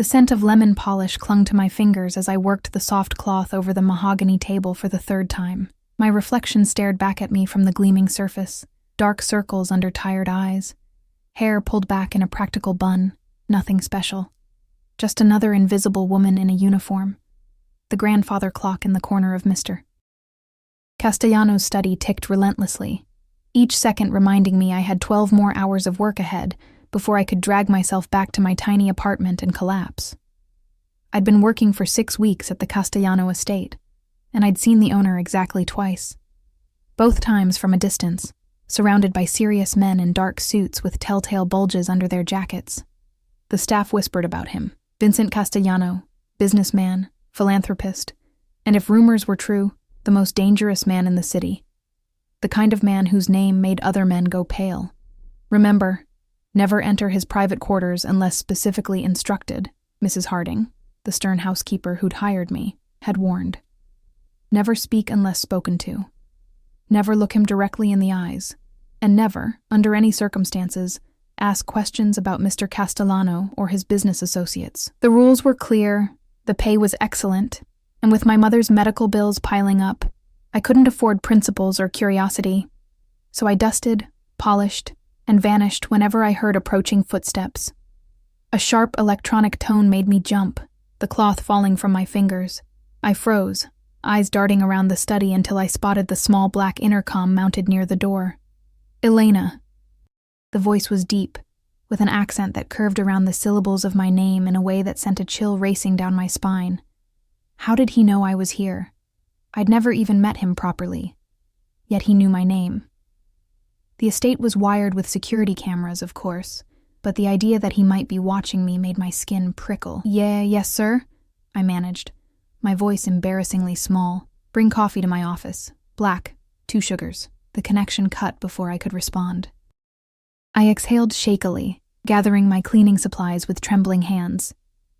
The scent of lemon polish clung to my fingers as I worked the soft cloth over the mahogany table for the third time. My reflection stared back at me from the gleaming surface, dark circles under tired eyes, hair pulled back in a practical bun, nothing special. Just another invisible woman in a uniform. The grandfather clock in the corner of Mr. Castellano's study ticked relentlessly, each second reminding me I had 12 more hours of work ahead before I could drag myself back to my tiny apartment and collapse. I'd been working for 6 weeks at the Castellano estate, and I'd seen the owner exactly twice. Both times from a distance, surrounded by serious men in dark suits with telltale bulges under their jackets. The staff whispered about him. Vincent Castellano, businessman, philanthropist, and if rumors were true, the most dangerous man in the city. The kind of man whose name made other men go pale. Remember, never enter his private quarters unless specifically instructed, Mrs. Harding, the stern housekeeper who'd hired me, had warned. Never speak unless spoken to. Never look him directly in the eyes, and never, under any circumstances, ask questions about Mr. Castellano or his business associates. The rules were clear, the pay was excellent, and with my mother's medical bills piling up, I couldn't afford principles or curiosity. So I dusted, polished, and vanished whenever I heard approaching footsteps. A sharp electronic tone made me jump, the cloth falling from my fingers. I froze, eyes darting around the study until I spotted the small black intercom mounted near the door. Elena. The voice was deep, with an accent that curved around the syllables of my name in a way that sent a chill racing down my spine. How did he know I was here? I'd never even met him properly. Yet he knew my name. The estate was wired with security cameras, of course, but the idea that he might be watching me made my skin prickle. Yes, sir, I managed, my voice embarrassingly small. Bring coffee to my office. Black, 2 sugars. The connection cut before I could respond. I exhaled shakily, gathering my cleaning supplies with trembling hands.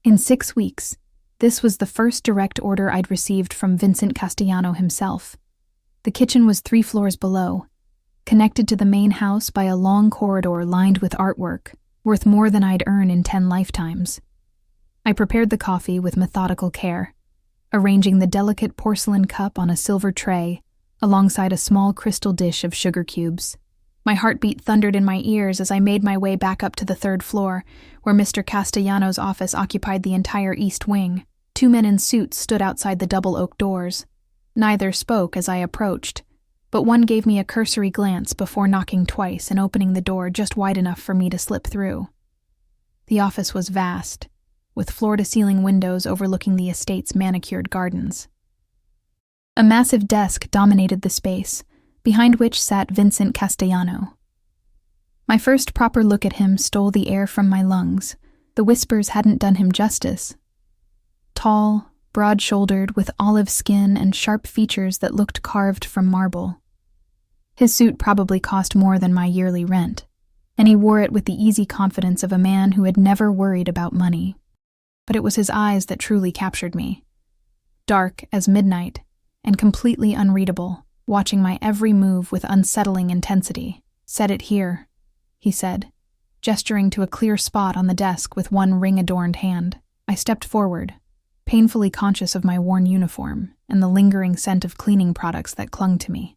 In 6 weeks, this was the first direct order I'd received from Vincent Castellano himself. The kitchen was 3 floors below, connected to the main house by a long corridor lined with artwork, worth more than I'd earn in 10 lifetimes. I prepared the coffee with methodical care, arranging the delicate porcelain cup on a silver tray alongside a small crystal dish of sugar cubes. My heartbeat thundered in my ears as I made my way back up to the 3rd floor, where Mr. Castellano's office occupied the entire east wing. 2 men in suits stood outside the double oak doors. Neither spoke as I approached, but one gave me a cursory glance before knocking twice and opening the door just wide enough for me to slip through. The office was vast, with floor-to-ceiling windows overlooking the estate's manicured gardens. A massive desk dominated the space, behind which sat Vincent Castellano. My first proper look at him stole the air from my lungs. The whispers hadn't done him justice. Tall, broad-shouldered, with olive skin and sharp features that looked carved from marble. His suit probably cost more than my yearly rent, and he wore it with the easy confidence of a man who had never worried about money. But it was his eyes that truly captured me. Dark as midnight, and completely unreadable, watching my every move with unsettling intensity. "Set it here," he said, gesturing to a clear spot on the desk with one ring-adorned hand. I stepped forward, painfully conscious of my worn uniform and the lingering scent of cleaning products that clung to me.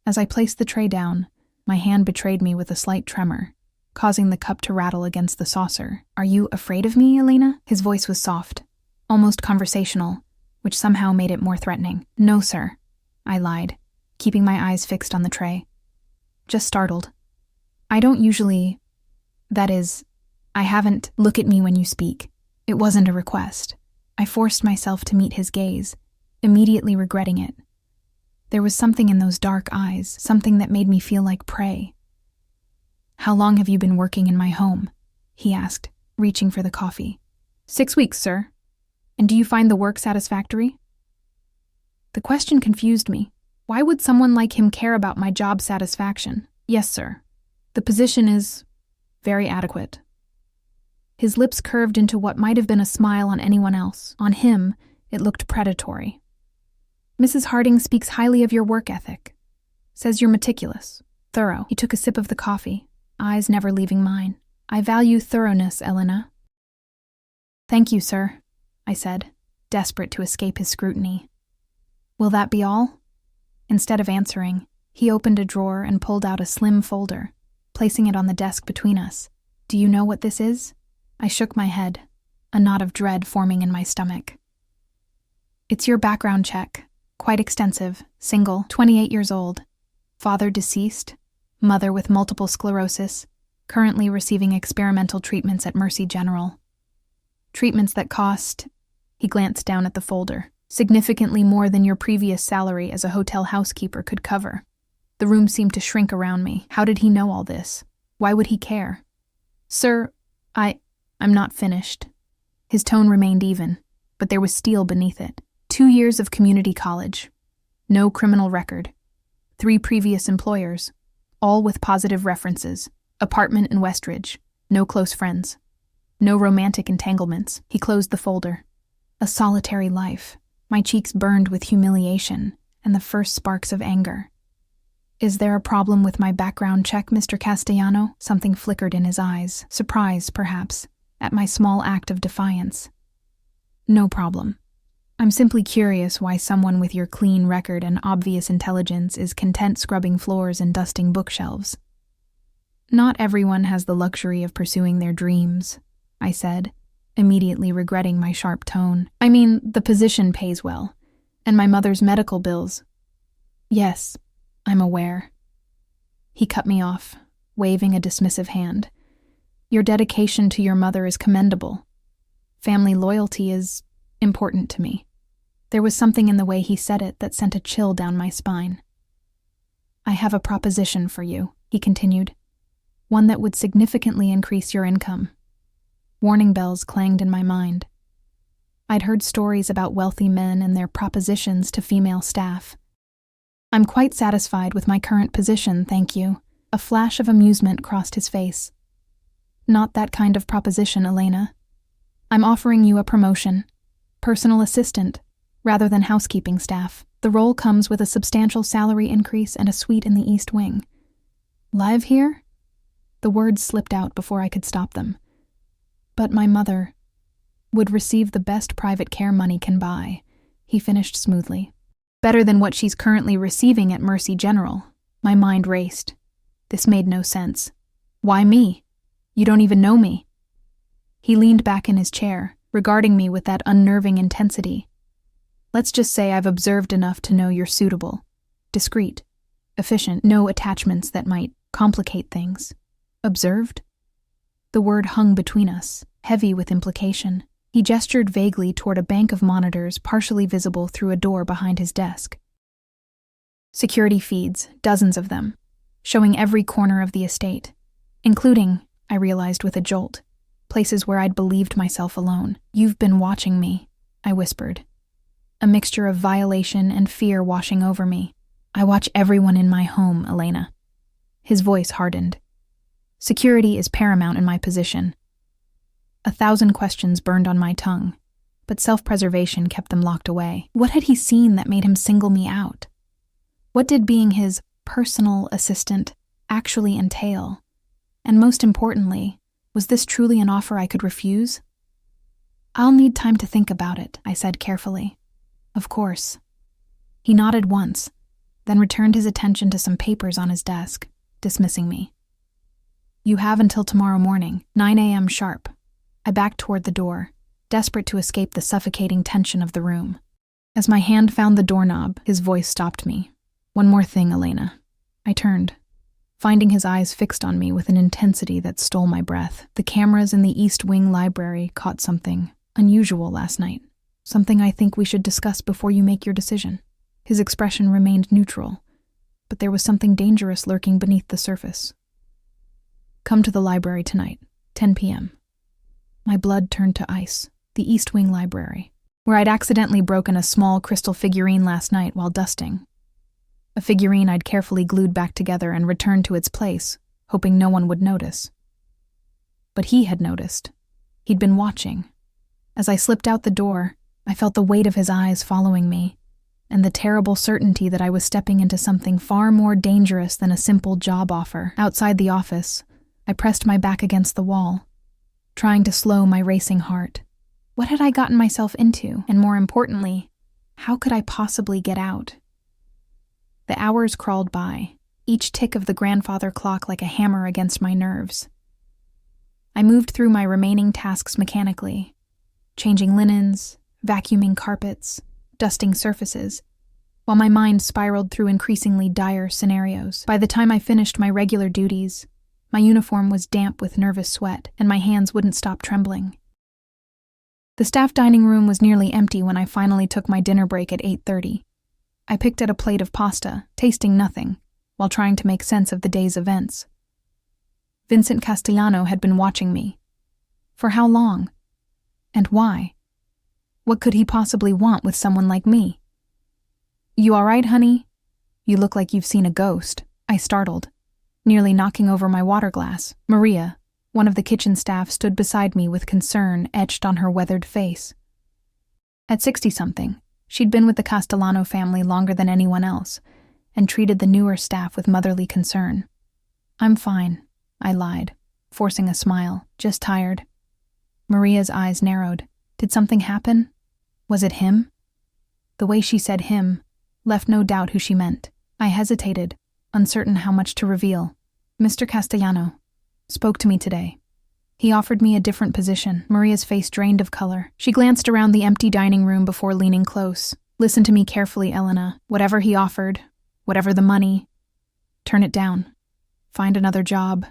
As I placed the tray down, my hand betrayed me with a slight tremor, causing the cup to rattle against the saucer. "Are you afraid of me, Elena?" His voice was soft, almost conversational, which somehow made it more threatening. "No, sir," I lied, keeping my eyes fixed on the tray. "Just startled. I don't usually... That is, I haven't... Look at me when you speak." It wasn't a request. I forced myself to meet his gaze, immediately regretting it. There was something in those dark eyes, something that made me feel like prey. "How long have you been working in my home?" he asked, reaching for the coffee. 6 weeks, sir. And do you find the work satisfactory?" The question confused me. Why would someone like him care about my job satisfaction? "Yes, sir. The position is very adequate." His lips curved into what might have been a smile on anyone else. On him, it looked predatory. "Mrs. Harding speaks highly of your work ethic. Says you're meticulous, thorough." He took a sip of the coffee, eyes never leaving mine. "I value thoroughness, Elena." "Thank you, sir," I said, desperate to escape his scrutiny. "Will that be all?" Instead of answering, he opened a drawer and pulled out a slim folder, placing it on the desk between us. "Do you know what this is?" I shook my head, a knot of dread forming in my stomach. "It's your background check. Quite extensive, single, 28 years old. Father deceased, mother with multiple sclerosis, currently receiving experimental treatments at Mercy General. Treatments that cost," he glanced down at the folder, "significantly more than your previous salary as a hotel housekeeper could cover." The room seemed to shrink around me. How did he know all this? Why would he care? "Sir, I'm not finished." His tone remained even, but there was steel beneath it. 2 years of community college. No criminal record. 3 previous employers, all with positive references. Apartment in Westridge. No close friends. No romantic entanglements. He closed the folder. A solitary life. My cheeks burned with humiliation and the first sparks of anger. "Is there a problem with my background check, Mr. Castellano?" Something flickered in his eyes, surprise, perhaps, at my small act of defiance. "No problem. I'm simply curious why someone with your clean record and obvious intelligence is content scrubbing floors and dusting bookshelves." "Not everyone has the luxury of pursuing their dreams," I said, immediately regretting my sharp tone. "I mean, the position pays well, and my mother's medical bills." "Yes, I'm aware." He cut me off, waving a dismissive hand. "Your dedication to your mother is commendable. Family loyalty is important to me." There was something in the way he said it that sent a chill down my spine. "I have a proposition for you," he continued. "One that would significantly increase your income." Warning bells clanged in my mind. I'd heard stories about wealthy men and their propositions to female staff. "I'm quite satisfied with my current position, thank you." A flash of amusement crossed his face. "Not that kind of proposition, Elena. I'm offering you a promotion. Personal assistant, rather than housekeeping staff. The role comes with a substantial salary increase and a suite in the East Wing." "Live here?" The words slipped out before I could stop them. "But my mother would receive the best private care money can buy," he finished smoothly. "Better than what she's currently receiving at Mercy General." My mind raced. This made no sense. "Why me? You don't even know me." He leaned back in his chair, regarding me with that unnerving intensity. "Let's just say I've observed enough to know you're suitable, discreet, efficient, no attachments that might complicate things." "Observed?" The word hung between us, heavy with implication. He gestured vaguely toward a bank of monitors partially visible through a door behind his desk. Security feeds, dozens of them, showing every corner of the estate, including, I realized with a jolt, places where I'd believed myself alone. "You've been watching me," I whispered, a mixture of violation and fear washing over me. "I watch everyone in my home, Elena." His voice hardened. "Security is paramount in my position." 1,000 questions burned on my tongue, but self-preservation kept them locked away. What had he seen that made him single me out? What did being his personal assistant actually entail? And most importantly, was this truly an offer I could refuse? "I'll need time to think about it," I said carefully. "Of course." He nodded once, then returned his attention to some papers on his desk, dismissing me. "You have until tomorrow morning, 9 a.m. sharp." I backed toward the door, desperate to escape the suffocating tension of the room. As my hand found the doorknob, his voice stopped me. "One more thing, Elena." I turned, finding his eyes fixed on me with an intensity that stole my breath. "The cameras in the East Wing library caught something unusual last night. Something I think we should discuss before you make your decision." His expression remained neutral, but there was something dangerous lurking beneath the surface. "Come to the library tonight, 10 p.m. My blood turned to ice. The East Wing library, where I'd accidentally broken a small crystal figurine last night while dusting. A figurine I'd carefully glued back together and returned to its place, hoping no one would notice. But he had noticed. He'd been watching. As I slipped out the door, I felt the weight of his eyes following me, and the terrible certainty that I was stepping into something far more dangerous than a simple job offer. Outside the office, I pressed my back against the wall, trying to slow my racing heart. What had I gotten myself into? And more importantly, how could I possibly get out? The hours crawled by, each tick of the grandfather clock like a hammer against my nerves. I moved through my remaining tasks mechanically, changing linens, vacuuming carpets, dusting surfaces, while my mind spiraled through increasingly dire scenarios. By the time I finished my regular duties, my uniform was damp with nervous sweat, and my hands wouldn't stop trembling. The staff dining room was nearly empty when I finally took my dinner break at 8:30. I picked at a plate of pasta, tasting nothing, while trying to make sense of the day's events. Vincent Castellano had been watching me. For how long? And why? What could he possibly want with someone like me? "You all right, honey? You look like you've seen a ghost," I startled, nearly knocking over my water glass. Maria, one of the kitchen staff, stood beside me with concern etched on her weathered face. At 60-something, she'd been with the Castellano family longer than anyone else, and treated the newer staff with motherly concern. "I'm fine," I lied, forcing a smile. "Just tired." Maria's eyes narrowed. Did something happen? Was it him? The way she said him left no doubt who she meant. I hesitated, uncertain how much to reveal. "Mr. Castellano spoke to me today. He offered me a different position." Maria's face drained of color. She glanced around the empty dining room before leaning close. "Listen to me carefully, Elena. Whatever he offered, whatever the money, turn it down. Find another job.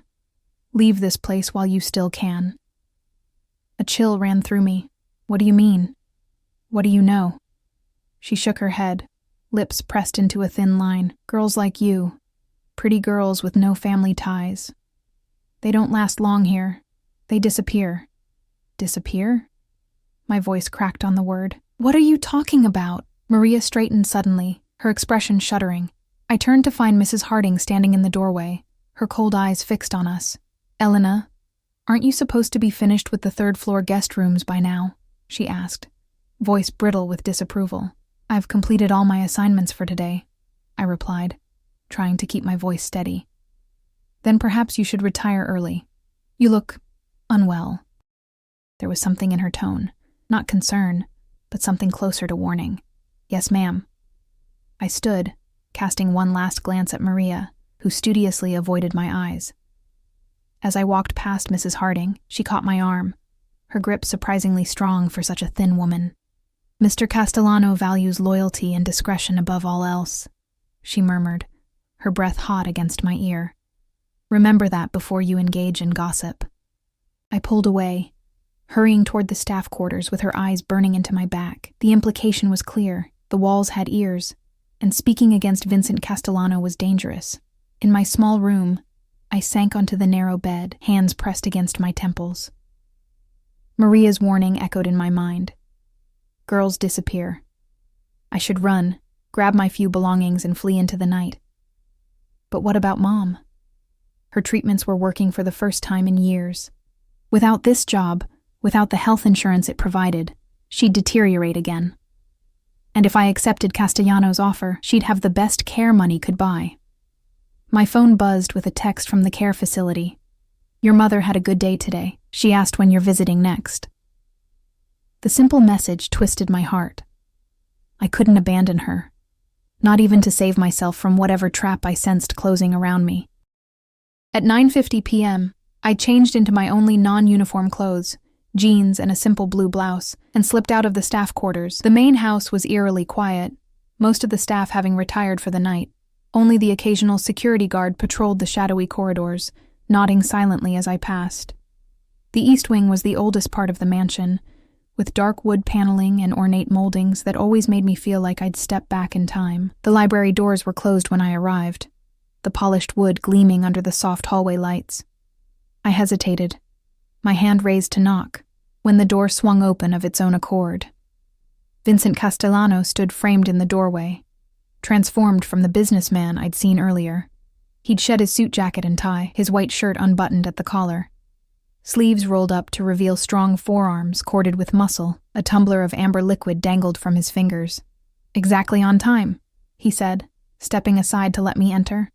Leave this place while you still can." A chill ran through me. "What do you mean? What do you know?" She shook her head, lips pressed into a thin line. "Girls like you, pretty girls with no family ties. They don't last long here. They disappear." "Disappear?" My voice cracked on the word. "What are you talking about?" Maria straightened suddenly, her expression shuddering. I turned to find Mrs. Harding standing in the doorway, her cold eyes fixed on us. "Elena, aren't you supposed to be finished with the third-floor guest rooms by now?" she asked, voice brittle with disapproval. "I've completed all my assignments for today," I replied, trying to keep my voice steady. "Then perhaps you should retire early. You look unwell." There was something in her tone, not concern, but something closer to warning. "Yes, ma'am." I stood, casting one last glance at Maria, who studiously avoided my eyes. As I walked past Mrs. Harding, she caught my arm, her grip surprisingly strong for such a thin woman. "Mr. Castellano values loyalty and discretion above all else," she murmured, her breath hot against my ear. "Remember that before you engage in gossip." I pulled away, hurrying toward the staff quarters with her eyes burning into my back. The implication was clear. The walls had ears, and speaking against Vincent Castellano was dangerous. In my small room, I sank onto the narrow bed, hands pressed against my temples. Maria's warning echoed in my mind. Girls disappear. I should run, grab my few belongings, and flee into the night. But what about Mom? Her treatments were working for the first time in years. Without this job, without the health insurance it provided, she'd deteriorate again. And if I accepted Castellano's offer, she'd have the best care money could buy. My phone buzzed with a text from the care facility. "Your mother had a good day today. She asked when you're visiting next." The simple message twisted my heart. I couldn't abandon her, not even to save myself from whatever trap I sensed closing around me. At 9:50 p.m., I changed into my only non-uniform clothes, jeans and a simple blue blouse, and slipped out of the staff quarters. The main house was eerily quiet, most of the staff having retired for the night. Only the occasional security guard patrolled the shadowy corridors, nodding silently as I passed. The east wing was the oldest part of the mansion, with dark wood paneling and ornate moldings that always made me feel like I'd stepped back in time. The library doors were closed when I arrived, the polished wood gleaming under the soft hallway lights. I hesitated, my hand raised to knock, when the door swung open of its own accord. Vincent Castellano stood framed in the doorway, transformed from the businessman I'd seen earlier. He'd shed his suit jacket and tie, his white shirt unbuttoned at the collar. Sleeves rolled up to reveal strong forearms corded with muscle. A tumbler of amber liquid dangled from his fingers. "Exactly on time," he said, stepping aside to let me enter.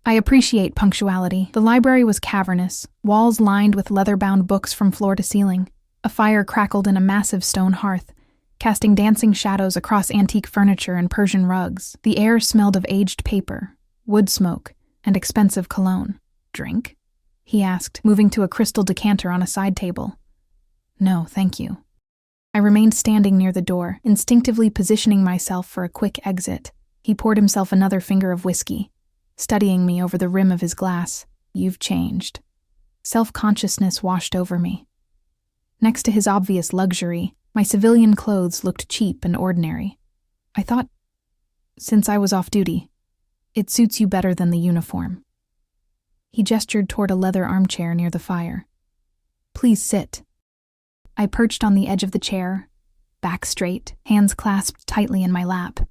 I appreciate punctuality. The library was cavernous, walls lined with leather-bound books from floor to ceiling. A fire crackled in a massive stone hearth, casting dancing shadows across antique furniture and Persian rugs. The air smelled of aged paper, wood smoke, and expensive cologne. "Drink?" he asked, moving to a crystal decanter on a side table. "No, thank you." I remained standing near the door, instinctively positioning myself for a quick exit. He poured himself another finger of whiskey, studying me over the rim of his glass. "You've changed." Self-consciousness washed over me. Next to his obvious luxury, my civilian clothes looked cheap and ordinary. I thought, since I was off duty, it suits you better than the uniform. He gestured toward a leather armchair near the fire. "Please sit." I perched on the edge of the chair, back straight, hands clasped tightly in my lap.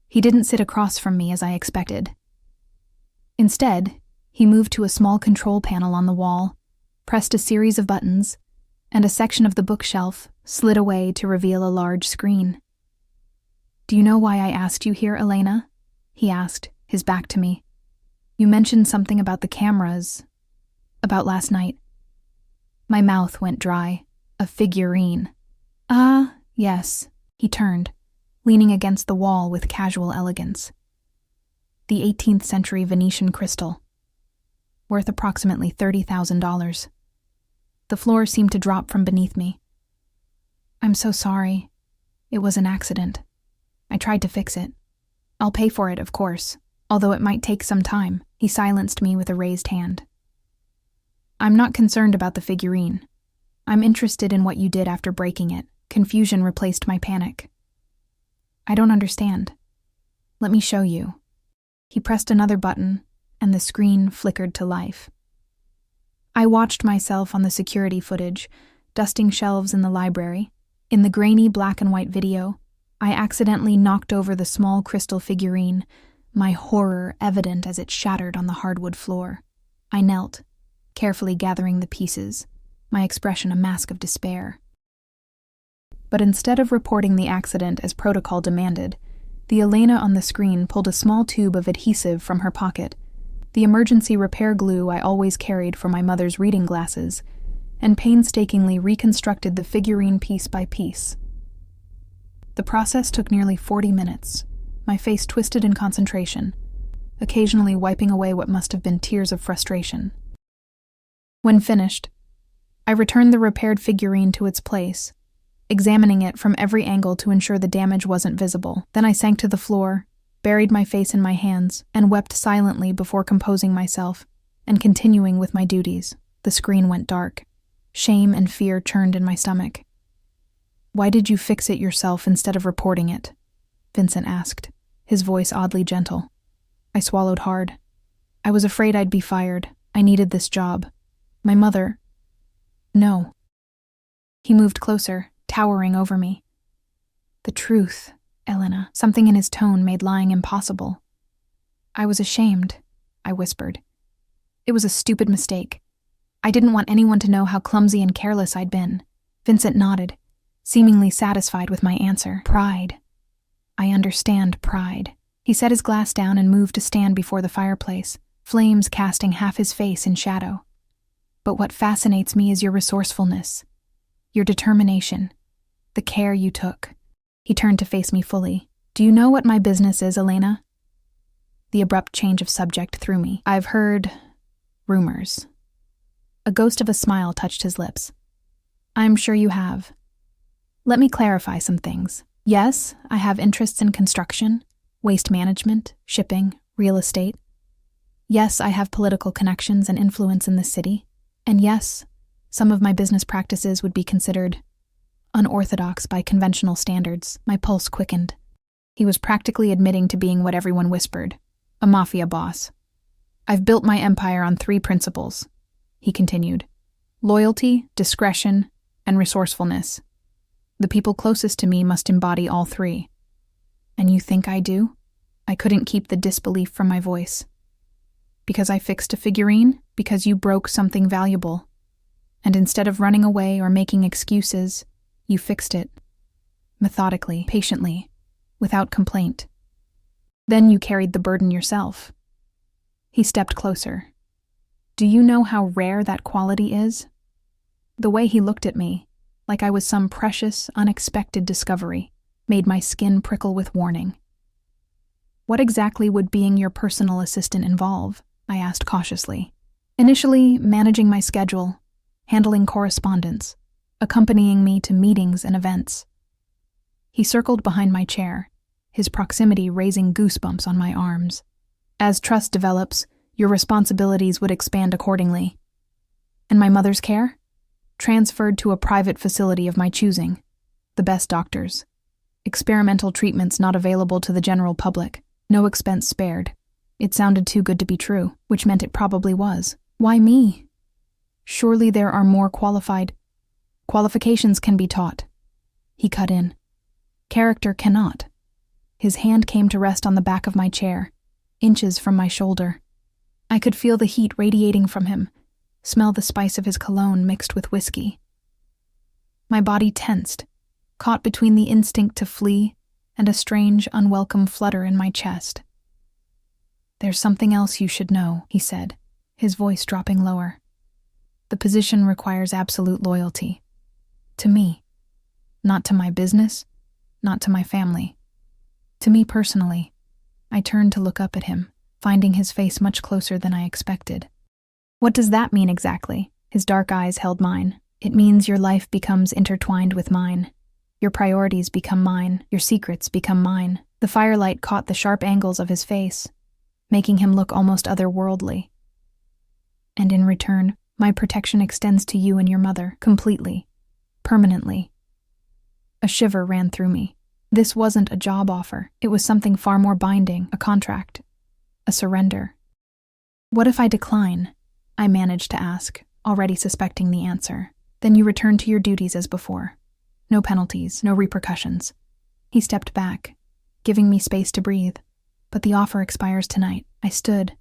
He didn't sit across from me as I expected. Instead, he moved to a small control panel on the wall, pressed a series of buttons, and a section of the bookshelf slid away to reveal a large screen. "Do you know why I asked you here, Elena?" he asked, his back to me. "You mentioned something about the cameras, about last night." My mouth went dry. "A figurine." "Ah, yes." He turned, leaning against the wall with casual elegance. "The 18th century Venetian crystal, worth approximately $30,000. The floor seemed to drop from beneath me. "I'm so sorry. It was an accident. I tried to fix it. I'll pay for it, of course, although it might take some time." He silenced me with a raised hand. "I'm not concerned about the figurine. I'm interested in what you did after breaking it." Confusion replaced my panic. "I don't understand. Let me show you." He pressed another button, and the screen flickered to life. I watched myself on the security footage, dusting shelves in the library. In the grainy black and white video, I accidentally knocked over the small crystal figurine, my horror evident as it shattered on the hardwood floor. I knelt, carefully gathering the pieces, my expression a mask of despair. But instead of reporting the accident as protocol demanded, the Elena on the screen pulled a small tube of adhesive from her pocket, the emergency repair glue I always carried for my mother's reading glasses, and painstakingly reconstructed the figurine piece by piece. The process took nearly 40 minutes, my face twisted in concentration, occasionally wiping away what must have been tears of frustration. When finished, I returned the repaired figurine to its place, examining it from every angle to ensure the damage wasn't visible. Then I sank to the floor, buried my face in my hands, and wept silently before composing myself and continuing with my duties. The screen went dark. Shame and fear churned in my stomach. "Why did you fix it yourself instead of reporting it?" Vincent asked, his voice oddly gentle. I swallowed hard. I was afraid I'd be fired. I needed this job. My mother... No. He moved closer, towering over me. "The truth, Elena." Something in his tone made lying impossible. "I was ashamed," I whispered. "It was a stupid mistake. I didn't want anyone to know how clumsy and careless I'd been." Vincent nodded, seemingly satisfied with my answer. "Pride. I understand pride." He set his glass down and moved to stand before the fireplace, flames casting half his face in shadow. "But what fascinates me is your resourcefulness, your determination, the care you took." He turned to face me fully. "Do you know what my business is, Elena?" The abrupt change of subject threw me. "I've heard rumors." A ghost of a smile touched his lips. "I'm sure you have. Let me clarify some things. Yes, I have interests in construction, waste management, shipping, real estate. Yes, I have political connections and influence in this city. And yes, some of my business practices would be considered unorthodox by conventional standards." My pulse quickened. He was practically admitting to being what everyone whispered, a mafia boss. "I've built my empire on 3 principles," he continued. "Loyalty, discretion, and resourcefulness. The people closest to me must embody all 3. And you think I do?" I couldn't keep the disbelief from my voice. "Because I fixed a figurine? Because you broke something valuable? And instead of running away or making excuses, you fixed it. Methodically, patiently, without complaint. Then you carried the burden yourself." He stepped closer. "Do you know how rare that quality is?" The way he looked at me, like I was some precious, unexpected discovery, made my skin prickle with warning. "What exactly would being your personal assistant involve?" I asked cautiously. "Initially, managing my schedule, handling correspondence, accompanying me to meetings and events." He circled behind my chair, his proximity raising goosebumps on my arms. "As trust develops, your responsibilities would expand accordingly." "And my mother's care?" "Transferred to a private facility of my choosing. The best doctors. Experimental treatments not available to the general public. No expense spared." It sounded too good to be true, which meant it probably was. "Why me?" "Surely there are more qualifications can be taught." He cut in. "Character cannot." His hand came to rest on the back of my chair, inches from my shoulder. I could feel the heat radiating from him, smell the spice of his cologne mixed with whiskey. My body tensed, caught between the instinct to flee and a strange, unwelcome flutter in my chest. "There's something else you should know," he said, his voice dropping lower. "The position requires absolute loyalty. To me. Not to my business, not to my family. To me personally." I turned to look up at him, finding his face much closer than I expected. "What does that mean exactly?" His dark eyes held mine. "It means your life becomes intertwined with mine. Your priorities become mine, your secrets become mine." The firelight caught the sharp angles of his face, making him look almost otherworldly. "And in return, my protection extends to you and your mother, completely, permanently." A shiver ran through me. This wasn't a job offer. It was something far more binding, a contract, a surrender. "What if I decline?" I managed to ask, already suspecting the answer. "Then you return to your duties as before. No penalties, no repercussions." He stepped back, giving me space to breathe. "But the offer expires tonight." I stood,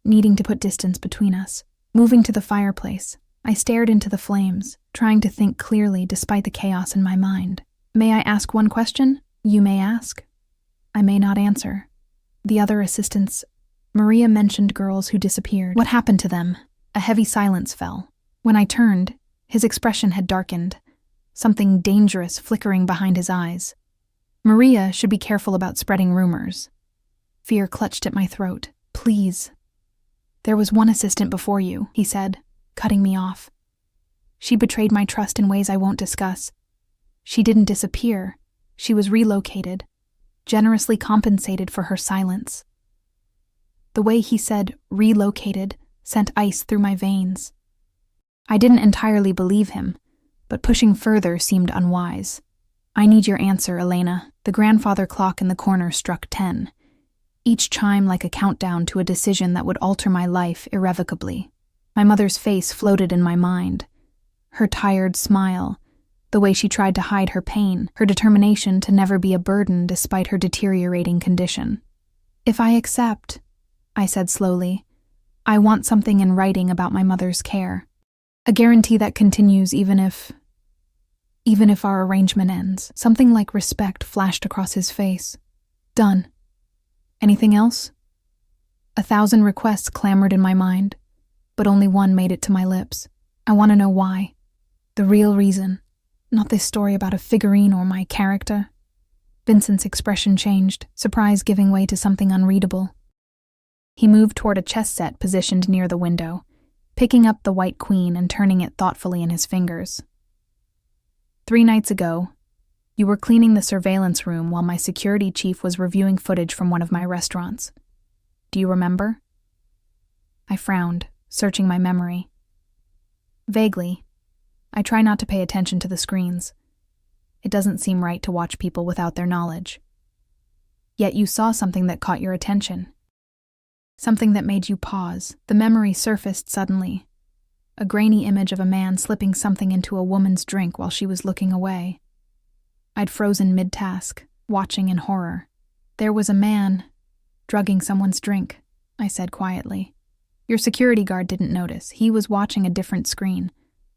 needing to put distance between us. Moving to the fireplace, I stared into the flames, trying to think clearly despite the chaos in my mind. "May I ask one question?" "You may ask." I may not answer. "The other assistants, Maria mentioned girls who disappeared. What happened to them?" A heavy silence fell. When I turned, his expression had darkened, something dangerous flickering behind his eyes. "Maria should be careful about spreading rumors." Fear clutched at my throat. "Please." "There was one assistant before you," he said, cutting me off. "She betrayed my trust in ways I won't discuss. She didn't disappear. She was relocated, generously compensated for her silence." The way he said "relocated" sent ice through my veins. I didn't entirely believe him, but pushing further seemed unwise. "I need your answer, Elena." The grandfather clock in the corner struck 10, each chime like a countdown to a decision that would alter my life irrevocably. My mother's face floated in my mind. Her tired smile, the way she tried to hide her pain, her determination to never be a burden despite her deteriorating condition. "If I accept," I said slowly, "I want something in writing about my mother's care. A guarantee that continues even if our arrangement ends." Something like respect flashed across his face. "Done." "Anything else?" 1,000 requests clamored in my mind, but only one made it to my lips. "I want to know why. The real reason. Not this story about a figurine or my character." Vincent's expression changed, surprise giving way to something unreadable. He moved toward a chess set positioned near the window, picking up the white queen and turning it thoughtfully in his fingers. 3 nights ago, you were cleaning the surveillance room while my security chief was reviewing footage from one of my restaurants. Do you remember?" I frowned, searching my memory. "Vaguely. I try not to pay attention to the screens. It doesn't seem right to watch people without their knowledge. Yet you saw something that caught your attention. Something that made you pause." The memory surfaced suddenly. A grainy image of a man slipping something into a woman's drink while she was looking away. I'd frozen mid-task, watching in horror. "There was a man drugging someone's drink," I said quietly. "Your security guard didn't notice. He was watching a different screen.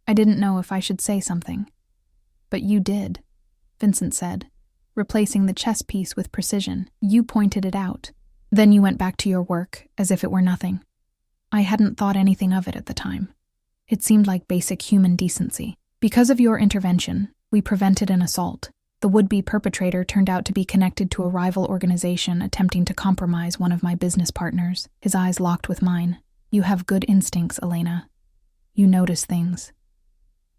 I didn't know if I should say something." "But you did," Vincent said, replacing the chess piece with precision. "You pointed it out. Then you went back to your work, as if it were nothing." I hadn't thought anything of it at the time. It seemed like basic human decency. "Because of your intervention, We prevented an assault. The would-be perpetrator turned out to be connected to a rival organization attempting to compromise one of my business partners. His eyes locked with mine. You have good instincts, Elena. You notice things.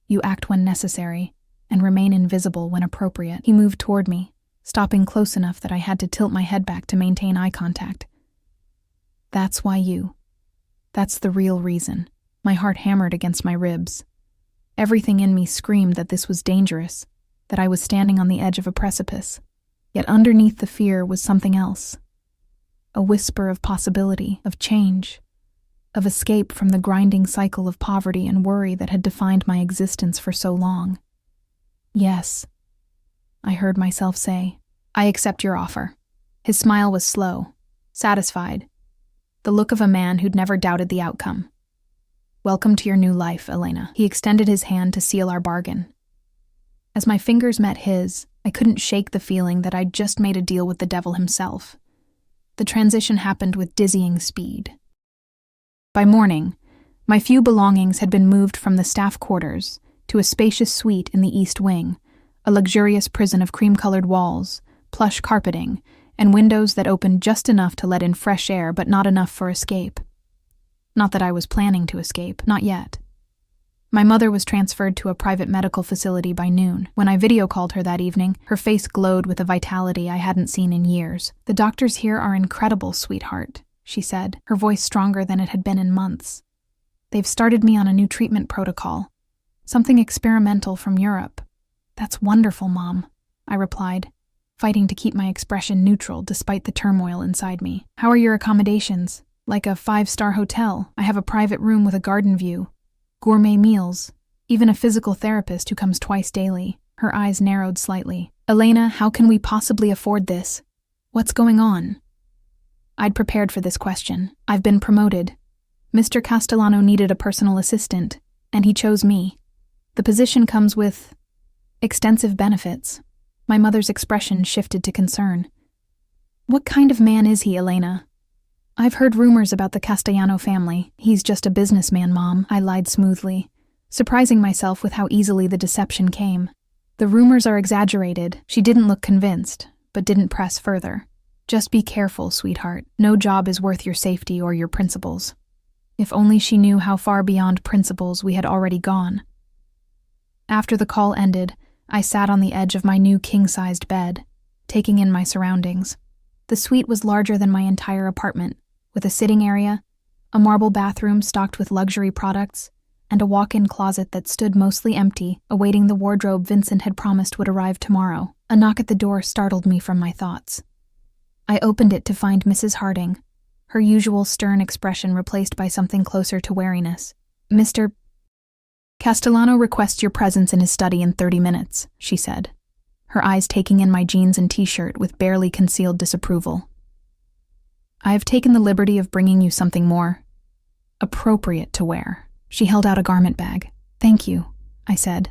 You act when necessary, and remain invisible when appropriate. He moved toward me, stopping close enough that I had to tilt my head back to maintain eye contact. That's the real reason. My heart hammered against my ribs. Everything in me screamed that this was dangerous, that I was standing on the edge of a precipice. Yet underneath the fear was something else. A whisper of possibility, of change, of escape from the grinding cycle of poverty and worry that had defined my existence for so long. Yes, I heard myself say. I accept your offer. His smile was slow, satisfied, the look of a man who'd never doubted the outcome. Welcome to your new life, Elena. He extended his hand to seal our bargain. As my fingers met his, I couldn't shake the feeling that I'd just made a deal with the devil himself. The transition happened with dizzying speed. By morning, my few belongings had been moved from the staff quarters to a spacious suite in the East Wing, a luxurious prison of cream-colored walls, plush carpeting, and windows that opened just enough to let in fresh air but not enough for escape. Not that I was planning to escape, not yet. My mother was transferred to a private medical facility by noon. When I video-called her that evening, her face glowed with a vitality I hadn't seen in years. The doctors here are incredible, sweetheart, she said, her voice stronger than it had been in months. They've started me on a new treatment protocol, something experimental from Europe. That's wonderful, Mom, I replied, fighting to keep my expression neutral despite the turmoil inside me. How are your accommodations? Like a 5-star hotel. I have a private room with a garden view, gourmet meals, even a physical therapist who comes twice daily. Her eyes narrowed slightly. Elena, how can we possibly afford this? What's going on? I'd prepared for this question. I've been promoted. Mr. Castellano needed a personal assistant, and he chose me. The position comes with extensive benefits. My mother's expression shifted to concern. What kind of man is he, Elena? I've heard rumors about the Castellano family. He's just a businessman, Mom, I lied smoothly, surprising myself with how easily the deception came. The rumors are exaggerated. She didn't look convinced, but didn't press further. Just be careful, sweetheart. No job is worth your safety or your principles. If only she knew how far beyond principles we had already gone. After the call ended, I sat on the edge of my new king-sized bed, taking in my surroundings. The suite was larger than my entire apartment, with a sitting area, a marble bathroom stocked with luxury products, and a walk-in closet that stood mostly empty, awaiting the wardrobe Vincent had promised would arrive tomorrow. A knock at the door startled me from my thoughts. I opened it to find Mrs. Harding, her usual stern expression replaced by something closer to wariness. Mr. Castellano requests your presence in his study in 30 minutes, she said, her eyes taking in my jeans and t-shirt with barely concealed disapproval. I have taken the liberty of bringing you something more appropriate to wear. She held out a garment bag. Thank you, I said,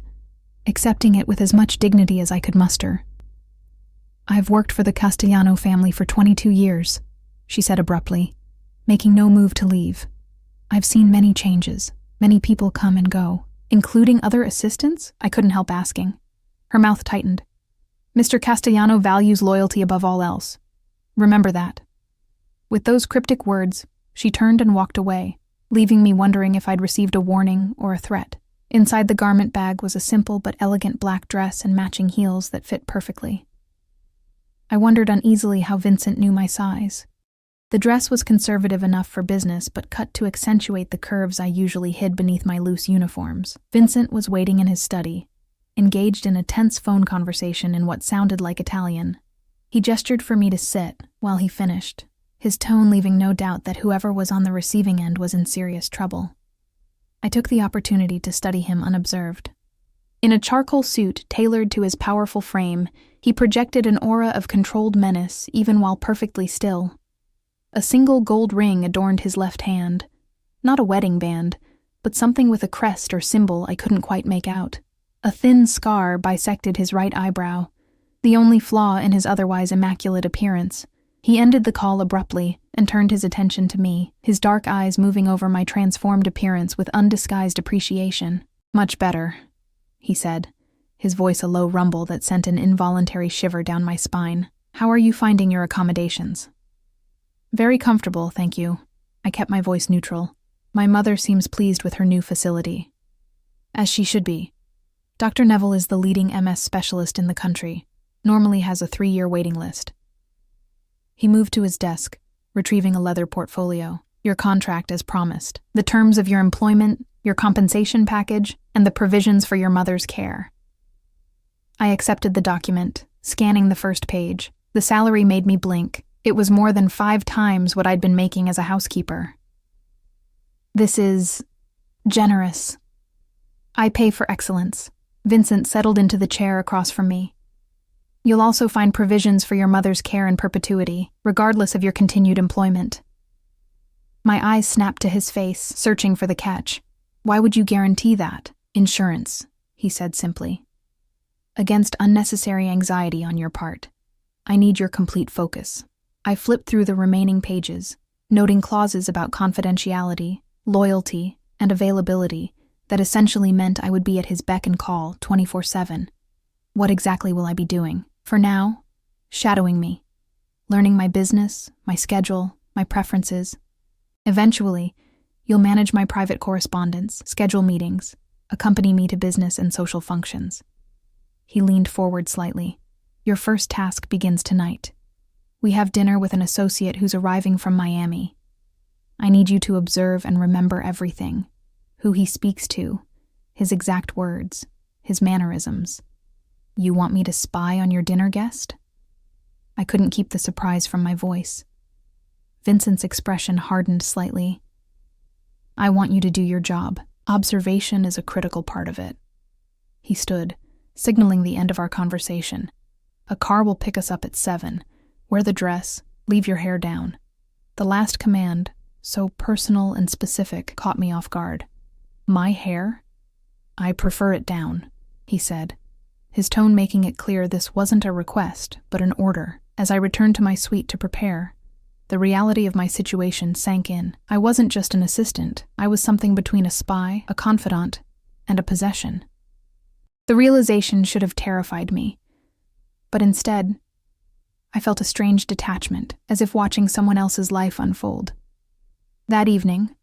accepting it with as much dignity as I could muster. I've worked for the Castellano family for 22 years, she said abruptly, making no move to leave. I've seen many changes, many people come and go, including other assistants, I couldn't help asking. Her mouth tightened. Mr. Castellano values loyalty above all else. Remember that. With those cryptic words, she turned and walked away, leaving me wondering if I'd received a warning or a threat. Inside the garment bag was a simple but elegant black dress and matching heels that fit perfectly. I wondered uneasily how Vincent knew my size. The dress was conservative enough for business, but cut to accentuate the curves I usually hid beneath my loose uniforms. Vincent was waiting in his study, engaged in a tense phone conversation in what sounded like Italian. He gestured for me to sit while he finished, his tone leaving no doubt that whoever was on the receiving end was in serious trouble. I took the opportunity to study him unobserved. In a charcoal suit tailored to his powerful frame, he projected an aura of controlled menace even while perfectly still. A single gold ring adorned his left hand, not a wedding band, but something with a crest or symbol I couldn't quite make out. A thin scar bisected his right eyebrow, the only flaw in his otherwise immaculate appearance. He ended the call abruptly and turned his attention to me, his dark eyes moving over my transformed appearance with undisguised appreciation. Much better, he said, his voice a low rumble that sent an involuntary shiver down my spine. "How are you finding your accommodations?" "Very comfortable, thank you." I kept my voice neutral. "My mother seems pleased with her new facility." "As she should be. Dr. Neville is the leading MS specialist in the country, normally has a 3-year waiting list." He moved to his desk, retrieving a leather portfolio. "Your contract as promised. The terms of your employment, your compensation package, and the provisions for your mother's care." I accepted the document, scanning the first page. The salary made me blink. It was more than 5 times what I'd been making as a housekeeper. "This is generous. I pay for excellence." Vincent settled into the chair across from me. "You'll also find provisions for your mother's care in perpetuity, regardless of your continued employment." My eyes snapped to his face, searching for the catch. "Why would you guarantee that?" "Insurance," he said simply. "Against unnecessary anxiety on your part. I need your complete focus." I flipped through the remaining pages, noting clauses about confidentiality, loyalty, and availability that essentially meant I would be at his beck and call 24/7. What exactly will I be doing? For now, shadowing me, learning my business, my schedule, my preferences. Eventually, you'll manage my private correspondence, schedule meetings, accompany me to business and social functions. He leaned forward slightly. "Your first task begins tonight. We have dinner with an associate who's arriving from Miami. I need you to observe and remember everything. Who he speaks to, his exact words, his mannerisms. You want me to spy on your dinner guest?" I couldn't keep the surprise from my voice. Vincent's expression hardened slightly. "I want you to do your job. Observation is a critical part of it." He stood, signaling the end of our conversation. "A car will pick us up at 7. Wear the dress, leave your hair down." The last command, so personal and specific, caught me off guard. "My hair? I prefer it down," he said, his tone making it clear this wasn't a request, but an order. As I returned to my suite to prepare, the reality of my situation sank in. I wasn't just an assistant. I was something between a spy, a confidant, and a possession. The realization should have terrified me, but instead, I felt a strange detachment, as if watching someone else's life unfold. That evening,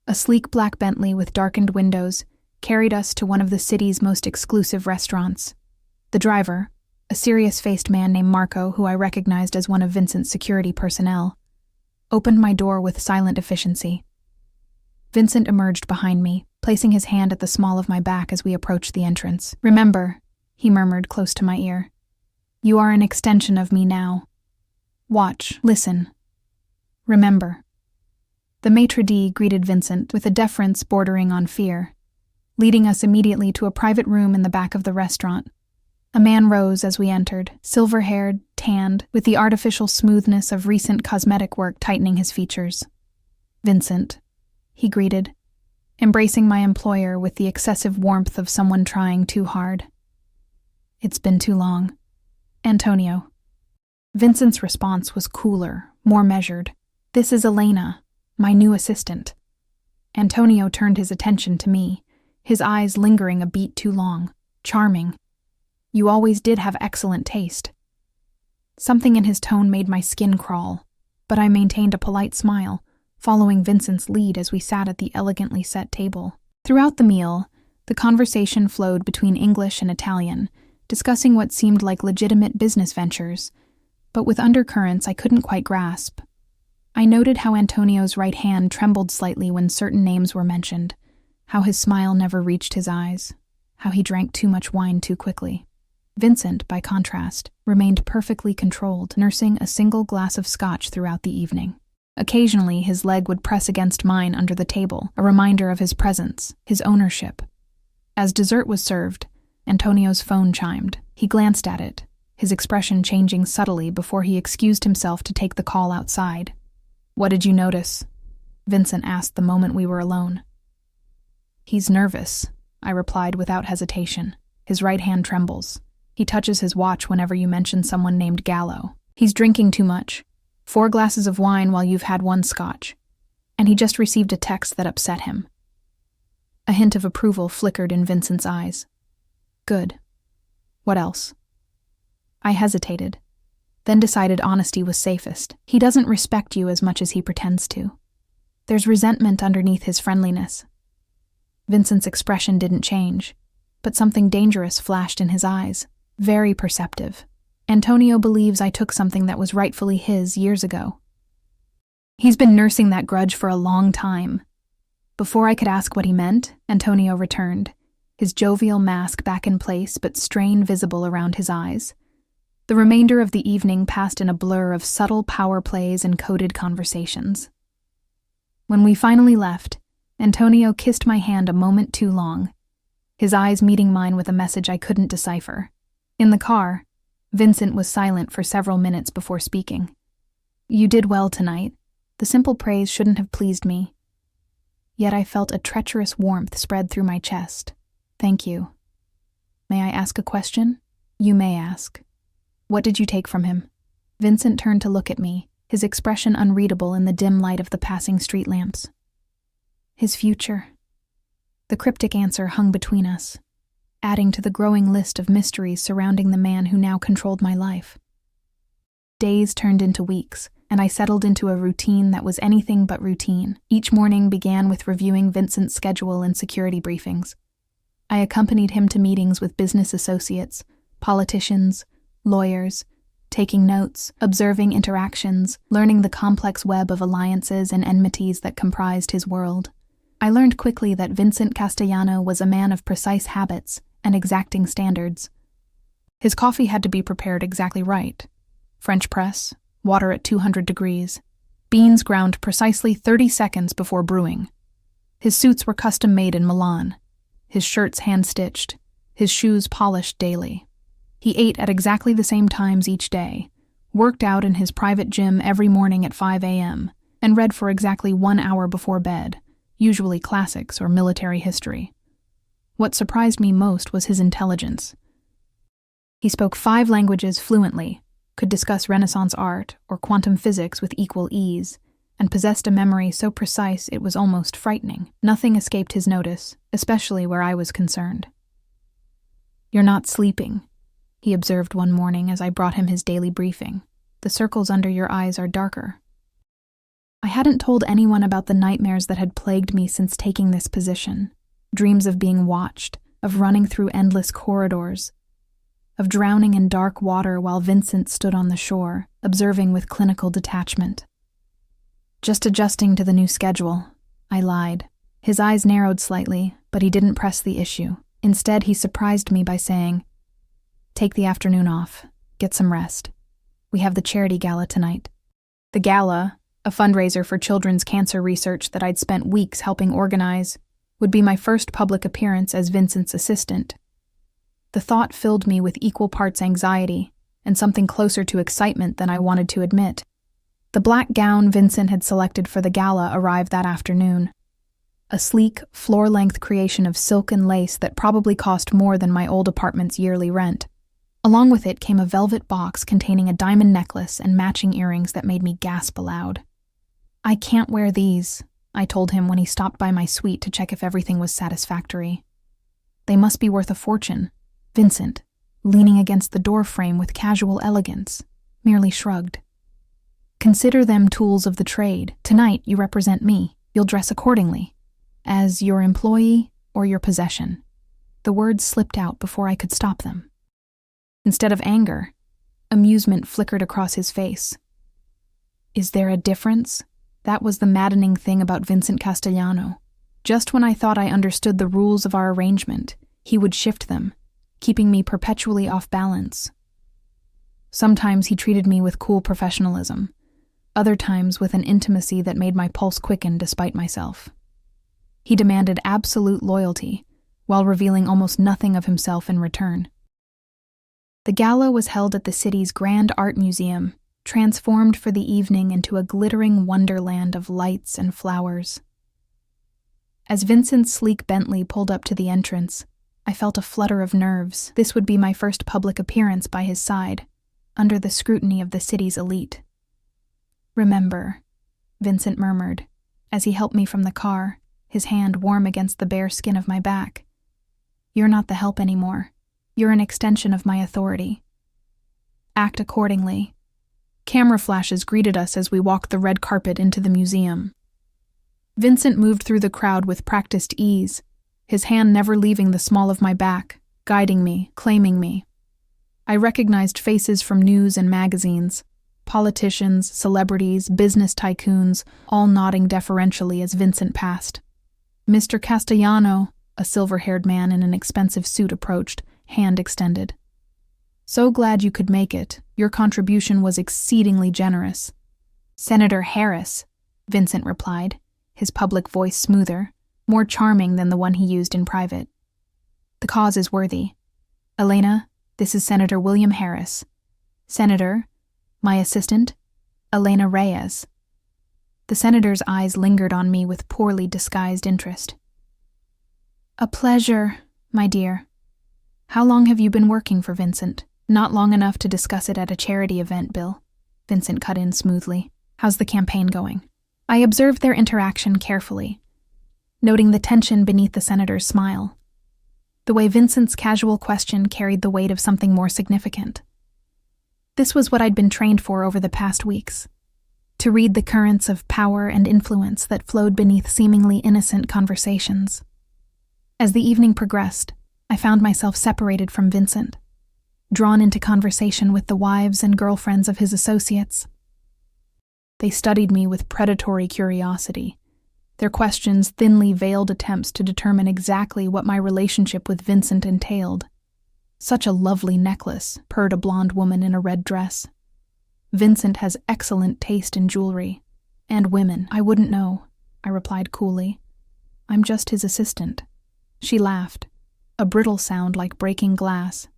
a sleek black Bentley with darkened windows carried us to one of the city's most exclusive restaurants. The driver, a serious-faced man named Marco, who I recognized as one of Vincent's security personnel, opened my door with silent efficiency. Vincent emerged behind me, placing his hand at the small of my back as we approached the entrance. "Remember," he murmured close to my ear, "you are an extension of me now. Watch, listen. Remember." The maitre d' greeted Vincent with a deference bordering on fear, leading us immediately to a private room in the back of the restaurant. A man rose as we entered, silver-haired, tanned, with the artificial smoothness of recent cosmetic work tightening his features. "Vincent," he greeted, embracing my employer with the excessive warmth of someone trying too hard. "It's been too long. Antonio." Vincent's response was cooler, more measured. "This is Elena, my new assistant." Antonio turned his attention to me, his eyes lingering a beat too long. "Charming. You always did have excellent taste." Something in his tone made my skin crawl, but I maintained a polite smile, following Vincent's lead as we sat at the elegantly set table. Throughout the meal, the conversation flowed between English and Italian, discussing what seemed like legitimate business ventures, but with undercurrents I couldn't quite grasp. I noted how Antonio's right hand trembled slightly when certain names were mentioned, how his smile never reached his eyes, how he drank too much wine too quickly. Vincent, by contrast, remained perfectly controlled, nursing a single glass of scotch throughout the evening. Occasionally, his leg would press against mine under the table, a reminder of his presence, his ownership. As dessert was served, Antonio's phone chimed. He glanced at it, his expression changing subtly before he excused himself to take the call outside. "What did you notice?" Vincent asked the moment we were alone. "He's nervous," I replied without hesitation. "His right hand trembles. He touches his watch whenever you mention someone named Gallo. He's drinking too much. 4 glasses of wine while you've had 1 scotch. And he just received a text that upset him." A hint of approval flickered in Vincent's eyes. "Good. What else? I hesitated, then decided honesty was safest. He doesn't respect you as much as he pretends to. There's resentment underneath his friendliness. Vincent's expression didn't change, but something dangerous flashed in his eyes, very perceptive. Antonio believes I took something that was rightfully his years ago. He's been nursing that grudge for a long time. Before I could ask what he meant, Antonio returned, his jovial mask back in place but strain visible around his eyes. The remainder of the evening passed in a blur of subtle power plays and coded conversations. When we finally left, Antonio kissed my hand a moment too long, his eyes meeting mine with a message I couldn't decipher. In the car, Vincent was silent for several minutes before speaking. You did well tonight. The simple praise shouldn't have pleased me. Yet I felt a treacherous warmth spread through my chest. Thank you. May I ask a question? You may ask. What did you take from him? Vincent turned to look at me, his expression unreadable in the dim light of the passing street lamps. His future. The cryptic answer hung between us, adding to the growing list of mysteries surrounding the man who now controlled my life. Days turned into weeks, and I settled into a routine that was anything but routine. Each morning began with reviewing Vincent's schedule and security briefings. I accompanied him to meetings with business associates, politicians, lawyers, taking notes, observing interactions, learning the complex web of alliances and enmities that comprised his world. I learned quickly that Vincent Castellano was a man of precise habits and exacting standards. His coffee had to be prepared exactly right. French press, water at 200 degrees, beans ground precisely 30 seconds before brewing. His suits were custom made in Milan, his shirts hand-stitched, his shoes polished daily. He ate at exactly the same times each day, worked out in his private gym every morning at 5 a.m., and read for exactly 1 hour before bed, usually classics or military history. What surprised me most was his intelligence. He spoke 5 languages fluently, could discuss Renaissance art or quantum physics with equal ease, and possessed a memory so precise it was almost frightening. Nothing escaped his notice, especially where I was concerned. You're not sleeping, he observed one morning as I brought him his daily briefing. The circles under your eyes are darker. I hadn't told anyone about the nightmares that had plagued me since taking this position. Dreams of being watched, of running through endless corridors, of drowning in dark water while Vincent stood on the shore, observing with clinical detachment. Just adjusting to the new schedule, I lied. His eyes narrowed slightly, but he didn't press the issue. Instead, he surprised me by saying, "Take the afternoon off. Get some rest. We have the charity gala tonight." The gala, a fundraiser for children's cancer research that I'd spent weeks helping organize, would be my first public appearance as Vincent's assistant. The thought filled me with equal parts anxiety and something closer to excitement than I wanted to admit. The black gown Vincent had selected for the gala arrived that afternoon. A sleek, floor-length creation of silk and lace that probably cost more than my old apartment's yearly rent. Along with it came a velvet box containing a diamond necklace and matching earrings that made me gasp aloud. "I can't wear these," I told him when he stopped by my suite to check if everything was satisfactory. "They must be worth a fortune." Vincent, leaning against the door frame with casual elegance, merely shrugged. "Consider them tools of the trade. Tonight you represent me. You'll dress accordingly. As your employee or your possession." The words slipped out before I could stop them. Instead of anger, amusement flickered across his face. Is there a difference? That was the maddening thing about Vincent Castellano. Just when I thought I understood the rules of our arrangement, he would shift them, keeping me perpetually off balance. Sometimes he treated me with cool professionalism, other times with an intimacy that made my pulse quicken despite myself. He demanded absolute loyalty, while revealing almost nothing of himself in return. The gala was held at the city's Grand Art Museum, transformed for the evening into a glittering wonderland of lights and flowers. As Vincent's sleek Bentley pulled up to the entrance, I felt a flutter of nerves. This would be my first public appearance by his side, under the scrutiny of the city's elite. "Remember," Vincent murmured, as he helped me from the car, his hand warm against the bare skin of my back. "You're not the help anymore. You're an extension of my authority. Act accordingly." Camera flashes greeted us as we walked the red carpet into the museum. Vincent moved through the crowd with practiced ease, his hand never leaving the small of my back, guiding me, claiming me. I recognized faces from news and magazines, politicians, celebrities, business tycoons, all nodding deferentially as Vincent passed. Mr. Castellano, a silver-haired man in an expensive suit, approached, hand extended. "So glad you could make it. Your contribution was exceedingly generous." "Senator Harris," Vincent replied, his public voice smoother, more charming than the one he used in private. "The cause is worthy. Elena, this is Senator William Harris. Senator, my assistant, Elena Reyes." The senator's eyes lingered on me with poorly disguised interest. "A pleasure, my dear. How long have you been working for Vincent?" "Not long enough to discuss it at a charity event, Bill," Vincent cut in smoothly. "How's the campaign going?" I observed their interaction carefully, noting the tension beneath the senator's smile. The way Vincent's casual question carried the weight of something more significant. This was what I'd been trained for over the past weeks, to read the currents of power and influence that flowed beneath seemingly innocent conversations. As the evening progressed, I found myself separated from Vincent, drawn into conversation with the wives and girlfriends of his associates. They studied me with predatory curiosity, their questions thinly veiled attempts to determine exactly what my relationship with Vincent entailed. "Such a lovely necklace," purred a blonde woman in a red dress. "Vincent has excellent taste in jewelry. And women." "I wouldn't know," I replied coolly. "I'm just his assistant." She laughed, a brittle sound like breaking glass.